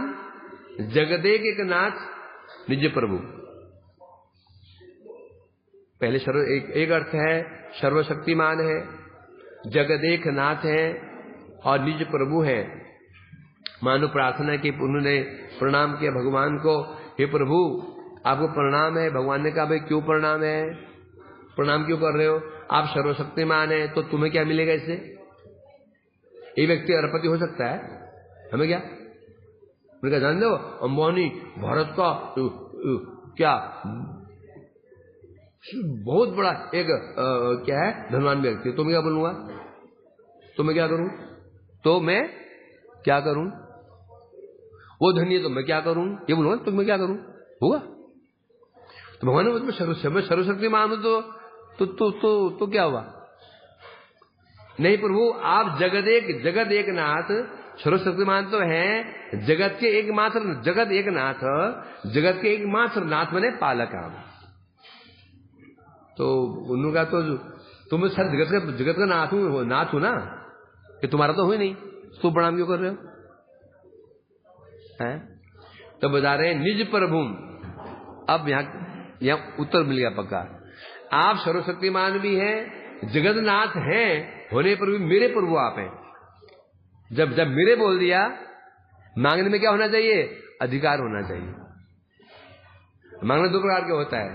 जगदेक एक नाथ, निज प्रभु। पहले एक अर्थ है सर्वशक्तिमान है, जगदेक नाथ है और निज प्रभु है। मानो प्रार्थना की, उन्होंने प्रणाम किया भगवान को, हे प्रभु आपको प्रणाम है। भगवान ने कहा भाई क्यों प्रणाम है, प्रणाम क्यों कर रहे हो? आप सर्वशक्तिमान है, तो तुम्हें क्या मिलेगा इससे? ये व्यक्ति अरबपति हो सकता है, हमें क्या? उन्होंने कहा जान दो अंबानी भारत का क्या बहुत बड़ा एक क्या है धनवान व्यक्ति, तो मैं क्या बोलूंगा? तो मैं क्या करूं? तो मैं क्या करूं? वो धनी है तो मैं क्या करूं? ये बोलूंगा तो मैं क्या करूं? होगा? तो भगवान ने मैं सर्वशक्तिमान हूं तो क्या हुआ? नहीं प्रभु, आप जगत एक नाथ, सर्वशक्तिमान तो हैं, जगत के एकमात्र, जगत एक नाथ, जगत के एकमात्र नाथ बने पालक आप। तो उन्होंने कहा तो तुम सर जगत का नाथ हो ना, कि तुम्हारा तो हो ही नहीं, तो प्रणाम क्यों कर रहे हो? हैं? तो बता रहे निज प्रभु। अब यहाँ उत्तर मिल गया पक्का। आप सर्वशक्तिमान भी हैं, जगन्नाथ हैं, होने पर भी मेरे प्रभु आप हैं। जब मेरे बोल दिया, मांगने में क्या होना चाहिए? अधिकार होना चाहिए। मांगना दो प्रकार के होता है,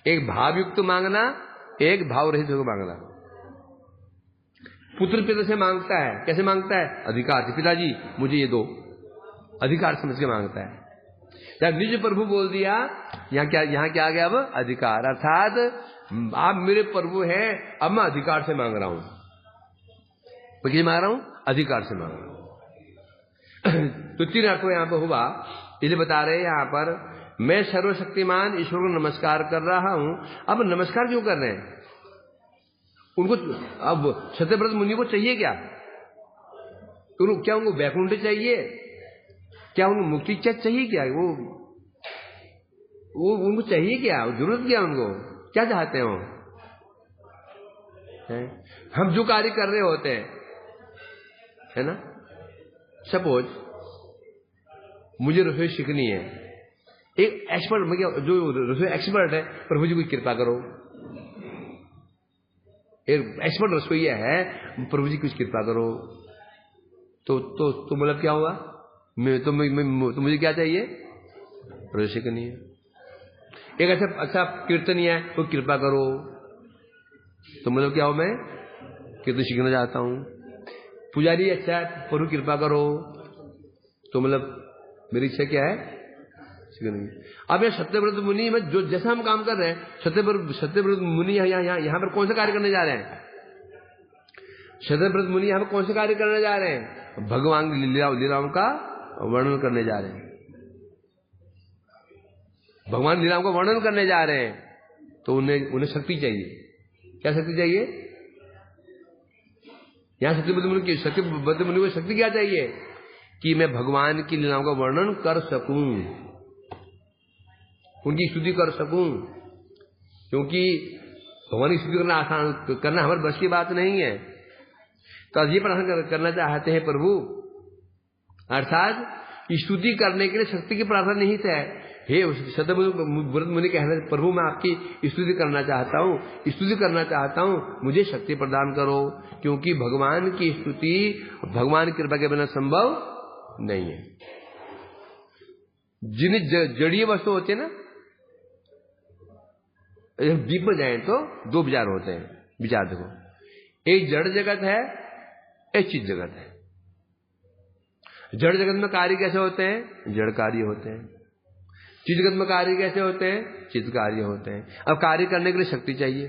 एक भावयुक्त मांगना, एक भाव रहित होकर मांगना। पुत्र पिता से मांगता है, कैसे मांगता है? अधिकार से, पिताजी मुझे ये दो, अधिकार समझ के मांगता है। जब निज प्रभु बोल दिया, यहाँ क्या आ गया? अब अधिकार, अर्थात आप मेरे प्रभु हैं, अब मैं अधिकार से मांग रहा हूं। मैं किसे मांग रहा हूं? अधिकार से मांग रहा हूं। तो 3 अर्थों यहां पर हुआ, इसलिए बता रहे हैं यहां पर, मैं सर्वशक्तिमान ईश्वर को नमस्कार कर रहा हूं। अब नमस्कार क्यों कर रहे हैं उनको? अब सत्यव्रत मुनि को चाहिए क्या? क्या उनको वैकुंठ चाहिए? क्या उनको मुक्ति चाहिए? क्या वो उनको चाहिए क्या? जरूरत क्या उनको? क्या चाहते हैं वो? हम जो कार्य कर रहे होते हैं, है ना, सपोज मुझे रसोई सीखनी है, एक एक्सपर्ट, मतलब जो रसोई एक्सपर्ट है, प्रभु जी की कृपा करो। एक एक्सपर्ट रसोईया है, प्रभु जी कुछ कृपा करो। तो मतलब क्या हुआ? तो मुझे क्या चाहिए? रसोई सीखनी है। एक अच्छा कीर्तनिया है, तो कृपा करो। तो मतलब क्या हो? मैं कीर्तन सीखना चाहता हूं। पुजारी अच्छा है, प्रभु कृपा करो। तो मतलब मेरी इच्छा क्या है? अब यह सत्यव्रत मुनि में जो जैसा हम काम कर रहे हैं, सत्यव्रत मुनि यहां पर कौन सा कार्य करने जा रहे हैं? सत्यव्रत मुनि यहां पर कौन से कार्य करने जा रहे हैं? भगवान की लीलाओं का वर्णन करने जा रहे हैं। भगवान लीलाओं का वर्णन करने जा रहे हैं, तो उन्हें शक्ति चाहिए। क्या शक्ति चाहिए? यहां सत्यव्रत मुनि को शक्ति क्या चाहिए? कि मैं भगवान की लीलाओं का वर्णन कर सकूं, उनकी स्तुति कर सकूं। क्योंकि भगवान की स्तुति करना आसान, करना हमारे बस की बात नहीं है। तो ये प्रार्थना करना चाहते हैं प्रभु, अर्थात स्तुति करने के लिए शक्ति की प्रार्थना नहीं है। हे सत्यव्रत मुनि कह रहे, प्रभु मैं आपकी स्तुति करना चाहता हूं, स्तुति करना चाहता हूं, मुझे शक्ति प्रदान करो। क्योंकि भगवान की स्तुति भगवान की कृपा के बिना संभव नहीं है। जिन्हें जड़ीय वस्तु होते हैं ना, डीप में जाए तो 2 विचार होते हैं। विचार देखो, एक जड़ जगत है, एक चित जगत है। जड़ जगत में कार्य कैसे होते हैं? जड़ कार्य होते हैं। चित जगत में कार्य कैसे होते हैं? चित कार्य होते हैं। अब कार्य करने के लिए शक्ति चाहिए।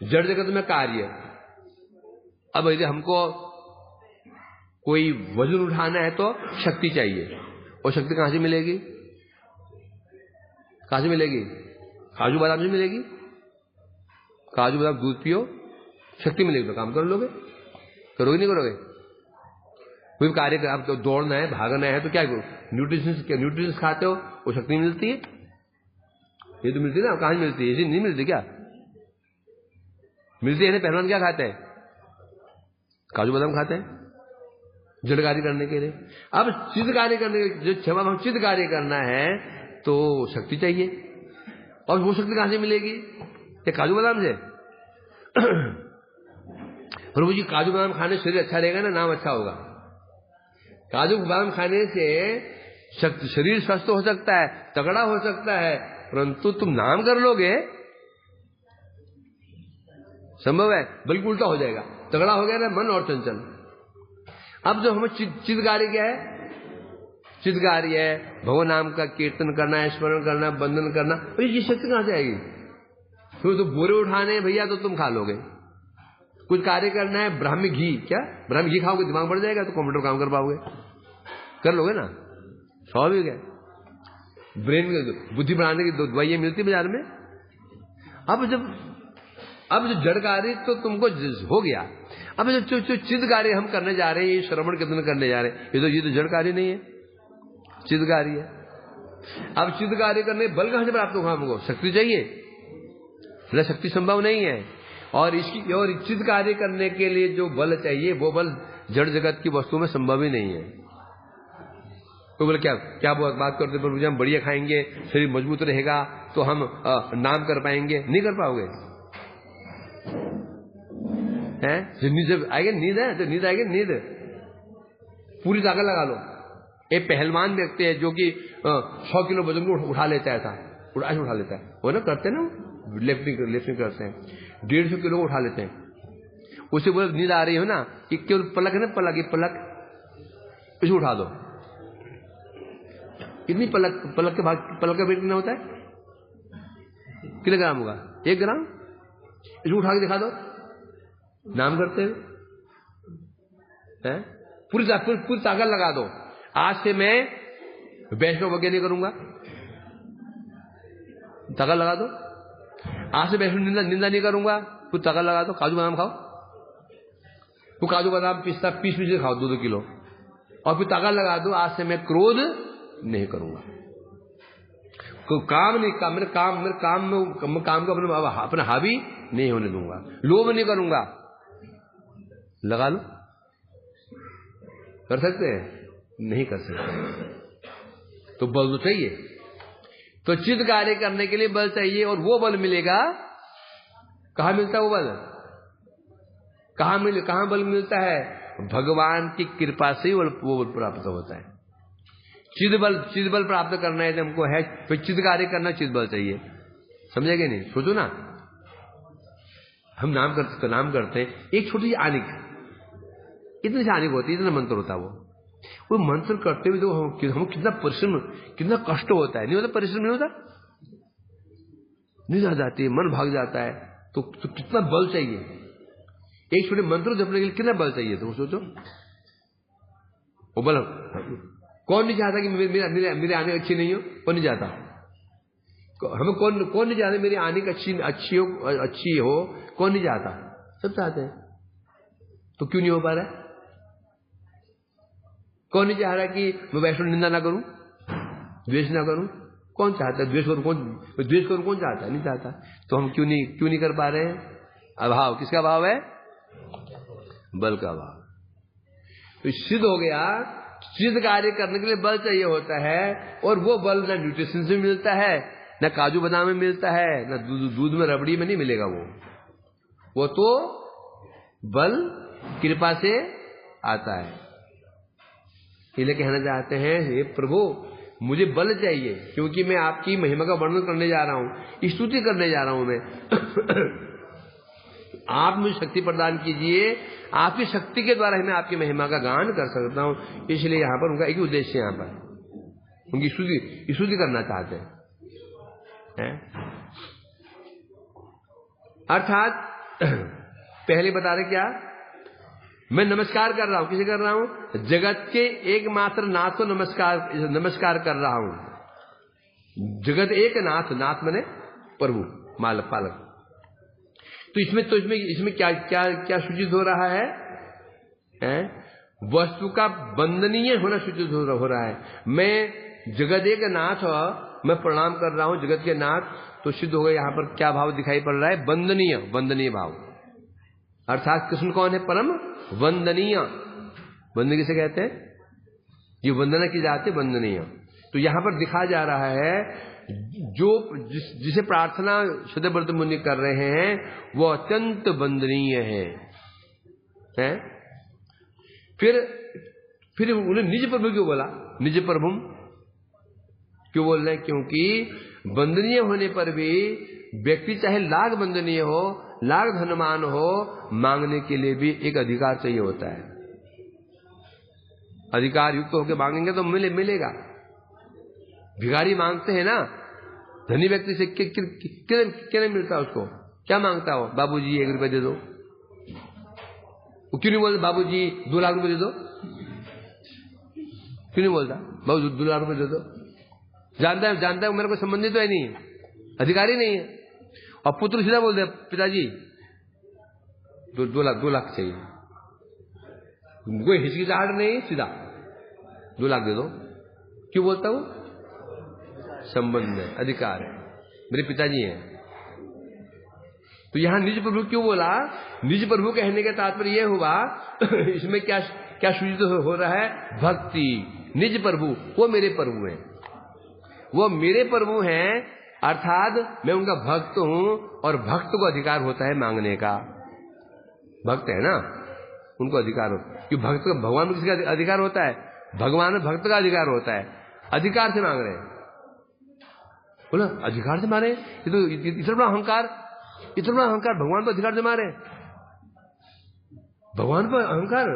जड़ जगत में कार्य, अब यदि हमको कोई वजन उठाना है तो शक्ति चाहिए, और शक्ति कहां से मिलेगी? कहां से मिलेगी? काजू बादाम से मिलेगी। काजू बादाम दूध पियो, शक्ति मिलेगी, तो काम कर लोगे। करोगे नहीं करोगे? कोई कार्य कर, अब तो दौड़ना है, भागना है, तो क्या न्यूट्रिशन खाते हो, वो शक्ति मिलती है। ये तो मिलती है ना, कहां मिलती है? ये नहीं मिलती क्या? मिलती है ना। पहलवान क्या खाते हैं? काजू बादाम खाते हैं, जड़ कार्य करने के लिए। अब चित्त कार्य करने के, जो हम चित्त कार्य करना है, तो शक्ति चाहिए। और वो शक्ति कहां से मिलेगी? ये काजू बादाम से। प्रभु जी काजू बादाम खाने से शरीर अच्छा रहेगा ना, नाम अच्छा होगा। काजू बादाम खाने से शरीर स्वस्थ हो सकता है, तगड़ा हो सकता है, परंतु तुम नाम कर लोगे, संभव है? बल्कि उल्टा हो जाएगा, तगड़ा हो गया ना मन और चंचल। अब जो हमें चित्त कार्य क्या है? चित्त कार्य है भगवान नाम का कीर्तन करना है, स्मरण करना, बंधन करना। ये शक्ति कहां से आएगी? तो बोरे उठाने भैया तो तुम खा लोगे। कुछ कार्य करना है, ब्राह्मी घी, क्या ब्राह्मी घी खाओगे दिमाग बढ़ जाएगा, तो कंप्यूटर काम कर पाओगे, कर लोगे ना, स्वाभाविक है। ब्रेन बुद्धि बढ़ाने की दवाइयां मिलती बाजार में। अब जो जड़ कार्य तो तुमको हो गया। अब जो चित्त कार्य हम करने जा रहे हैं, ये श्रवण कीर्तन करने जा रहे हैं, ये तो जड़ कार्य नहीं है, चित्त कार्य है। अब चित्त कार्य करने बल कहां से प्राप्त होगा? हमको शक्ति चाहिए, शक्ति संभव नहीं है। और चित्त कार्य करने के लिए जो बल चाहिए, वो बल जड़ जगत की वस्तु में संभव ही नहीं है। तो बोले क्या बात करते प्रभु जी, हम बढ़िया खाएंगे, शरीर मजबूत रहेगा, तो हम नाम कर पाएंगे। नहीं कर पाओगे। जब आएगी नींद है, तो नींद आएगी, नींद पूरी ताकत लगा लो। एक पहलवान व्यक्ति है जो कि 100 किलो वजन को उठा लेता है, ऐसा उठा लेता है, वो ना करते हैं ना, लिफ्टिंग करते हैं, 150 किलो को उठा लेते हैं। उसे बोले नींद आ रही हो ना, कि केवल पलक है ना, पलक इसे उठा दो। कितनी पलक का वेट कितना होता है? कितने ग्राम होगा? 1 ग्राम। इसे उठा के दिखा दो, नाम करते हैं, पूरी ताकत लगा दो, आज से मैं वैष्णव वगैरह नहीं करूंगा, तगा लगा दो। आज से वैष्णव निंदा नहीं करूंगा, कुछ तगा लगा दो। काजू बादाम खाओ, वो काजू बादाम पिस्ता पीस के खाओ 2-2 किलो, और फिर तगा लगा दो आज से मैं क्रोध नहीं करूंगा, काम नहीं, मेरे काम को अपना हावी नहीं होने दूंगा, लोभ नहीं करूंगा। लगा लो। कर सकते हैं? नहीं कर सकते। तो बल तो चाहिए। तो चित्त कार्य करने के लिए बल चाहिए, और वो बल मिलेगा, कहां मिलता है वो बल? कहां बल मिलता है? भगवान की कृपा से वो बल प्राप्त होता है। चित्त बल प्राप्त करना है तो हमको है, फिर चित्त कार्य करना चित्त बल चाहिए। समझेगे नहीं? सोचो ना, हम नाम करते हैं, एक छोटी सी आनिक, इतनी सी आनिक होती है, इतना मंत्र होता है वो मंत्र करते हुए तो हम कितना परिश्रम, कितना कष्ट होता है। नहीं होता? परिश्रम नहीं होता? नींद आ जाती है, मन भाग जाता है, तो कितना बल चाहिए। एक छोटे मंत्र जपने के लिए कितना बल चाहिए, तो सोचो। वो बल कौन नहीं चाहता कि मेरी आने अच्छी नहीं हो? कौन नहीं चाहता? हमें कौन नहीं चाहता मेरी आने अच्छी हो? कौन नहीं चाहता? सब चाहते हैं। तो क्यों नहीं हो पा रहा है? कौन नहीं चाह रहा कि मैं वैष्णव निंदा ना करूं, द्वेष ना करूं? कौन चाहता है? द्वेष करूं कौन चाहता है? नहीं चाहता। तो हम क्यों नहीं कर पा रहे हैं? अभाव। किसका अभाव है? बल का अभाव। तो सिद्ध हो गया, सिद्ध कार्य करने के लिए बल चाहिए होता है, और वो बल ना न्यूट्रिशन से मिलता है, ना काजू बादाम में मिलता है, ना दूध में रबड़ी में नहीं मिलेगा। वो तो बल कृपा से आता है। इसलिए कहना चाहते हैं, हे प्रभु मुझे बल चाहिए, क्योंकि मैं आपकी महिमा का वर्णन करने जा रहा हूं, स्तुति करने जा रहा हूं मैं। आप मुझे शक्ति प्रदान कीजिए, आपकी शक्ति के द्वारा ही मैं आपकी महिमा का गान कर सकता हूं। इसलिए यहां पर उनका एक ही उद्देश्य, यहां पर उनकी स्तुति करना चाहते हैं। अर्थात पहले बता रहे क्या? मैं नमस्कार कर रहा हूं। किसे कर रहा हूं? जगत के एकमात्र नाथ को नमस्कार कर रहा हूं। जगत एक नाथ मने प्रभु, मालक, पालक। तो इसमें क्या सूचित हो रहा है? वस्तु का वंदनीय होना सूचित हो रहा है। मैं जगत एक नाथ, मैं प्रणाम कर रहा हूं जगत के नाथ, तो सिद्ध हो गया। यहां पर क्या भाव दिखाई पड़ रहा है? वंदनीय भाव। अर्थात कृष्ण कौन है? परम वंदनीय। वंदनीय किसे कहते हैं? ये वंदना की जाती है, वंदनीय। तो यहां पर दिखा जा रहा है, जिसे प्रार्थना शुद्धव्रत मुनि कर रहे हैं वो अत्यंत वंदनीय है? फिर उन्हें निज प्रभु क्यों बोला? निज प्रभु क्यों बोल रहे हैं? क्योंकि वंदनीय होने पर भी व्यक्ति चाहे लाख वंदनीय हो, लाख धनवान हो, मांगने के लिए भी एक अधिकार चाहिए होता है। अधिकार युक्त होकर मांगेंगे तो मिलेगा। भिखारी मांगते हैं ना, धनी व्यक्ति से क्या मिलता है उसको? क्या मांगता हो? बाबूजी 1 रुपए दे दो। वो क्यों नहीं बोलता बाबूजी 2 लाख रुपए दे दो? क्यों नहीं बोलता बाबू 2 लाख रुपए दे दो? जानता है मेरे को संबंधित तो है नहीं, अधिकारी नहीं है। और पुत्र सीधा बोल दे, पिताजी 2 लाख चाहिए। कोई हिचकिचाहट नहीं, सीधा 2 लाख दे दो। क्यों बोलता वो? संबंध में अधिकार है, मेरे पिताजी हैं। तो यहां निज प्रभु क्यों बोला? निज प्रभु कहने का तात्पर्य यह हुआ, इसमें क्या सूचित हो रहा है? भक्ति। निज प्रभु, वो मेरे प्रभु हैं, वो मेरे प्रभु हैं, अर्थात मैं उनका भक्त हूं, और भक्त को अधिकार होता है मांगने का। भक्त है ना, उनको अधिकार होता है। भक्त का भगवान में किसका अधिकार होता है? भगवान में भक्त का अधिकार होता है। अधिकार से मांग रहे हैं, बोला अधिकार से मारे। ये तो इतना बड़ा अहंकार भगवान पर अधिकार से मारे। भगवान पर अहंकार,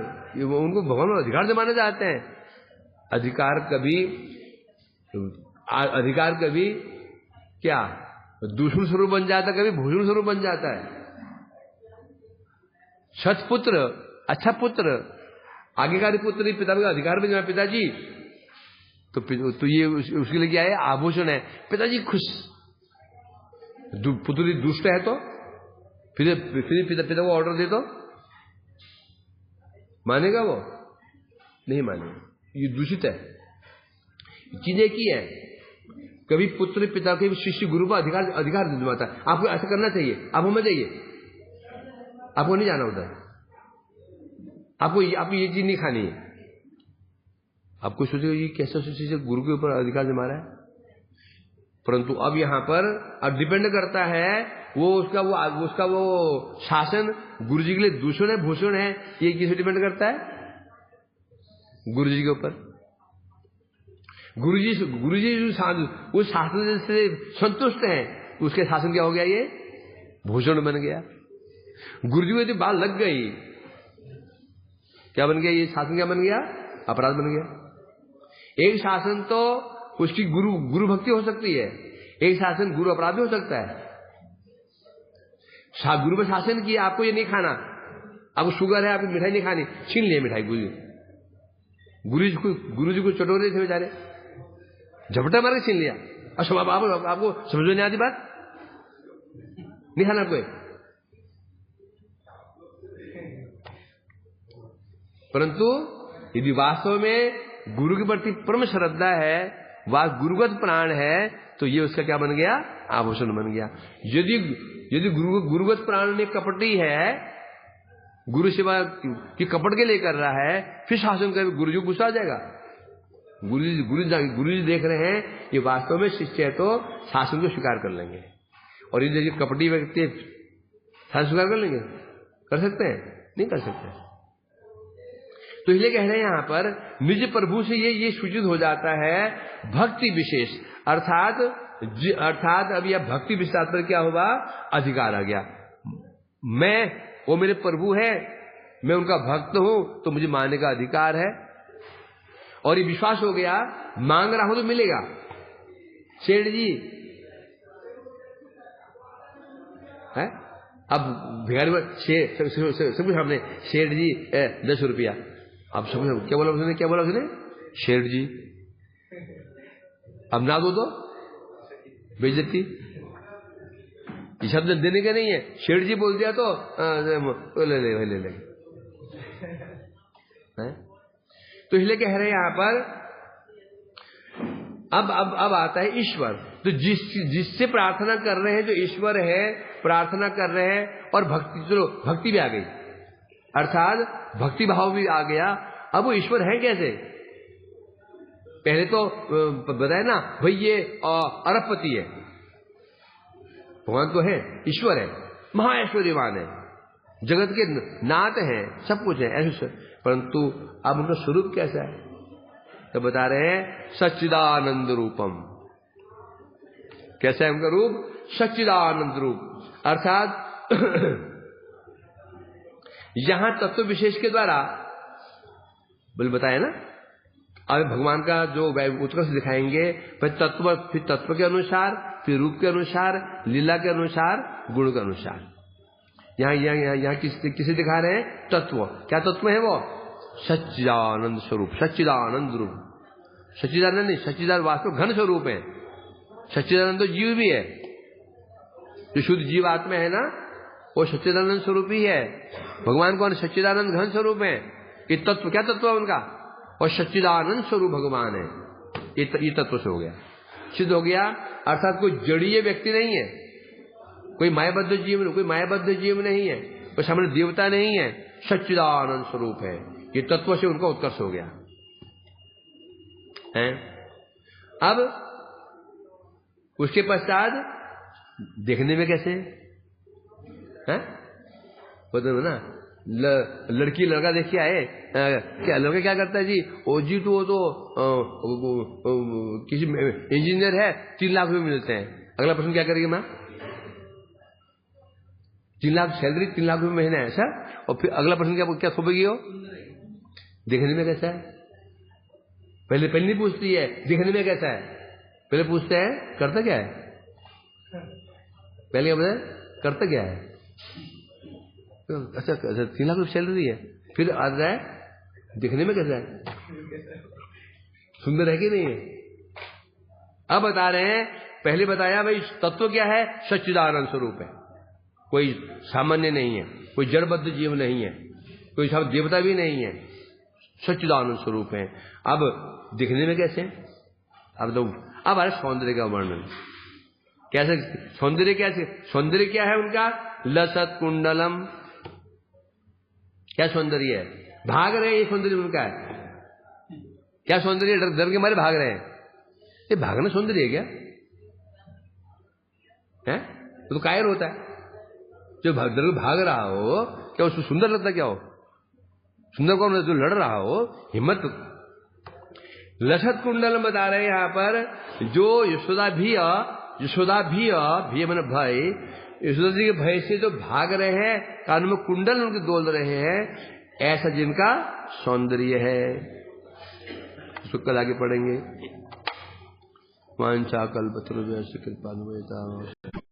उनको भगवान पर अधिकार से माने जाते हैं। अधिकार कभी क्या दूषण स्वरूप बन जाता है, कभी भूषण स्वरूप बन जाता है। सत्पुत्र, अच्छा पुत्र, आज्ञाकारी पुत्र पिता का अधिकार बन जाए। पिताजी तो ये उसके लिए क्या है? आभूषण है। पिताजी खुश, पुत्री दुष्ट है तो फिर पिता को ऑर्डर दे तो मानेगा वो? नहीं मानेगा, ये दूषित है। चीजें की है, कभी पुत्र पिता के शिष्य गुरु पर अधिकार दिलवाता है। आपको ऐसा करना चाहिए, आप हमें जाइए, आपको नहीं जाना उधर, आपको ये चीज नहीं खानी है। आपको सोचेगा ये कैसा सोचे गुरु के ऊपर अधिकार जमा रहा है। परंतु अब यहां पर अब डिपेंड करता है वो उसका वो शासन गुरु जी के लिए दूषण है भूषण है, ये किसे डिपेंड करता है? गुरु जी के ऊपर। गुरु जी उस शासन से संतुष्ट हैं, उसके शासन क्या हो गया? ये भूषण बन गया। गुरु जी को यदि बात लग गई, क्या बन गया? ये शासन क्या बन गया? अपराध बन गया। एक शासन तो उसकी गुरु भक्ति हो सकती है, एक शासन गुरु अपराध भी हो सकता है। गुरु में शासन किया, आपको ये नहीं खाना, आपको शुगर है, आपको मिठाई नहीं खानी, छीन लिया मिठाई गुरु जी को चटोरे थे बेचारे, झपटा मार के छीन लिया। अच्छा आपको समझ में नहीं आती बात? नहीं खाना आपको। परंतु यदि वास्तव में गुरु के प्रति परम श्रद्धा है, वह गुरुगत प्राण है, तो ये उसका क्या बन गया? आभूषण बन गया। यदि गुरुगत प्राण में कपटी है, गुरु सेवा की कपट के लिए कर रहा है, फिर शासन कर गुरु जी गुस्सा आ जाएगा। गुरु जी देख रहे हैं ये वास्तव में शिष्य है, तो शासन को स्वीकार कर लेंगे। और ये देखिए कपटी व्यक्ति शासन स्वीकार कर लेंगे? कर सकते हैं? नहीं कर सकते। तो इसलिए कह रहे हैं यहां पर निज प्रभु से ये सूचित हो जाता है भक्ति विशेष, अर्थात अब यह भक्ति विशेष पर क्या हुआ? अधिकार आ गया। वो मेरे प्रभु है, मैं उनका भक्त हूं, तो मुझे मानने का अधिकार है। और ये विश्वास हो गया, मांग रहा हूं तो मिलेगा। सेठ जी है, अब भिखारी सब सामने सेठ जी 10 रुपया, अब समझो क्या बोला उसने? शेठ जी। अब ना दो तो बेइज्जती, ये शब्द देने का नहीं है। शेठ जी बोल दिया तो ले। तो इसलिए कह रहे हैं यहां पर अब आता है ईश्वर। तो जिससे प्रार्थना कर रहे हैं, जो ईश्वर है, प्रार्थना कर रहे हैं, और भक्ति भी आ गई, अर्थात भक्ति भाव भी आ गया। अब वो ईश्वर है कैसे? पहले तो बताया ना भाई, ये अरबपति है, भगवान तो है, ईश्वर है, महाऐश्वर्यवान है, जगत के नाथ है, सब कुछ है ऐसे। परंतु अब उनका स्वरूप कैसा है? तो बता रहे हैं सच्चिदानंद रूपम। कैसा है उनका रूप? सच्चिदानंद रूप। अर्थात यहां तत्व विशेष के द्वारा बोल बताया ना, अब भगवान का जो उत्कर्ष दिखाएंगे, फिर तत्व के अनुसार, फिर रूप के अनुसार, लीला के अनुसार, गुण के अनुसार। यहाँ किसे दिखा रहे हैं? तत्व। क्या तत्व है वो? सच्चिदानंद स्वरूप, सच्चिदानंद रूप। सच्चिदानंद नहीं, सच्चिदानंद वास्तव घन स्वरूप है। सच्चिदानंद तो जीव भी है, जो शुद्ध जीव आत्मा है ना, वो सच्चिदानंद स्वरूप ही है। भगवान कौन? सच्चिदानंद घन स्वरूप है। ये तत्व, क्या तत्व है उनका? और सच्चिदानंद स्वरूप भगवान है। ये तत्व से हो गया, सिद्ध हो गया। अर्थात कोई जड़ीय व्यक्ति नहीं है, कोई मायाबद्ध जीव नहीं है, कोई सामने देवता नहीं है, सच्चिदानंद स्वरूप है। ये तत्व से उनका उत्कर्ष हो गया है। अब उसके पश्चात देखने में कैसे है? बताओ ना, लड़की लड़का देख के आए, क्या लड़का क्या करता है जी? ओ जी तो वो तो किसी इंजीनियर है, 3 लाख रुपए मिलते हैं। अगला प्रश्न क्या करेगी माँ? 3 लाख सैलरी, 3 लाख रुपए महीना है सर। और फिर अगला प्रश्न क्या सोपेगी हो? देखने में कैसा है? पहले नहीं पूछती है देखने में कैसा है, पहले पूछते हैं करता क्या है। पहले क्या बताए? करता क्या है? अच्छा 3 लाख रुपए सैलरी है, फिर आ रहा है दिखने में कैसा है? सुंदर है कि नहीं है? अब बता रहे हैं, पहले बताया भाई तत्व क्या है, सच्चिदानंद स्वरूप है, कोई सामान्य नहीं है, कोई जड़बद्ध जीव नहीं है, कोई सब देवता भी नहीं है, सच्चिदानंद स्वरूप है। अब दिखने में कैसे? अब आ रहा सौंदर्य का वर्णन। कैसे सौंदर्य? कैसे सौंदर्य? क्या है उनका? लसत कुंडलम। क्या सौंदर्य है? भाग रहे हैं, ये सौंदर्य उनका है। क्या सौंदर्य? डर के मारे भाग रहे हैं। ये भागना सौंदर्य है क्या? है तो कायर होता है जो भाग रहा हो, क्या उसको सुंदर लगता? क्या हो सुंदर? कौन? जो लड़ रहा हो, हिम्मत। लसत कुंडल बता रहे हैं यहां पर, जो यशोदा भी मैंने भाई, यशोदा जी के भय से जो भाग रहे हैं, कान में कुंडल उनके दोल रहे हैं, ऐसा जिनका सौंदर्य है। उसको कल आगे पढ़ेंगे। वांछा कल्पतरुभ्यश्च कृपान्वयता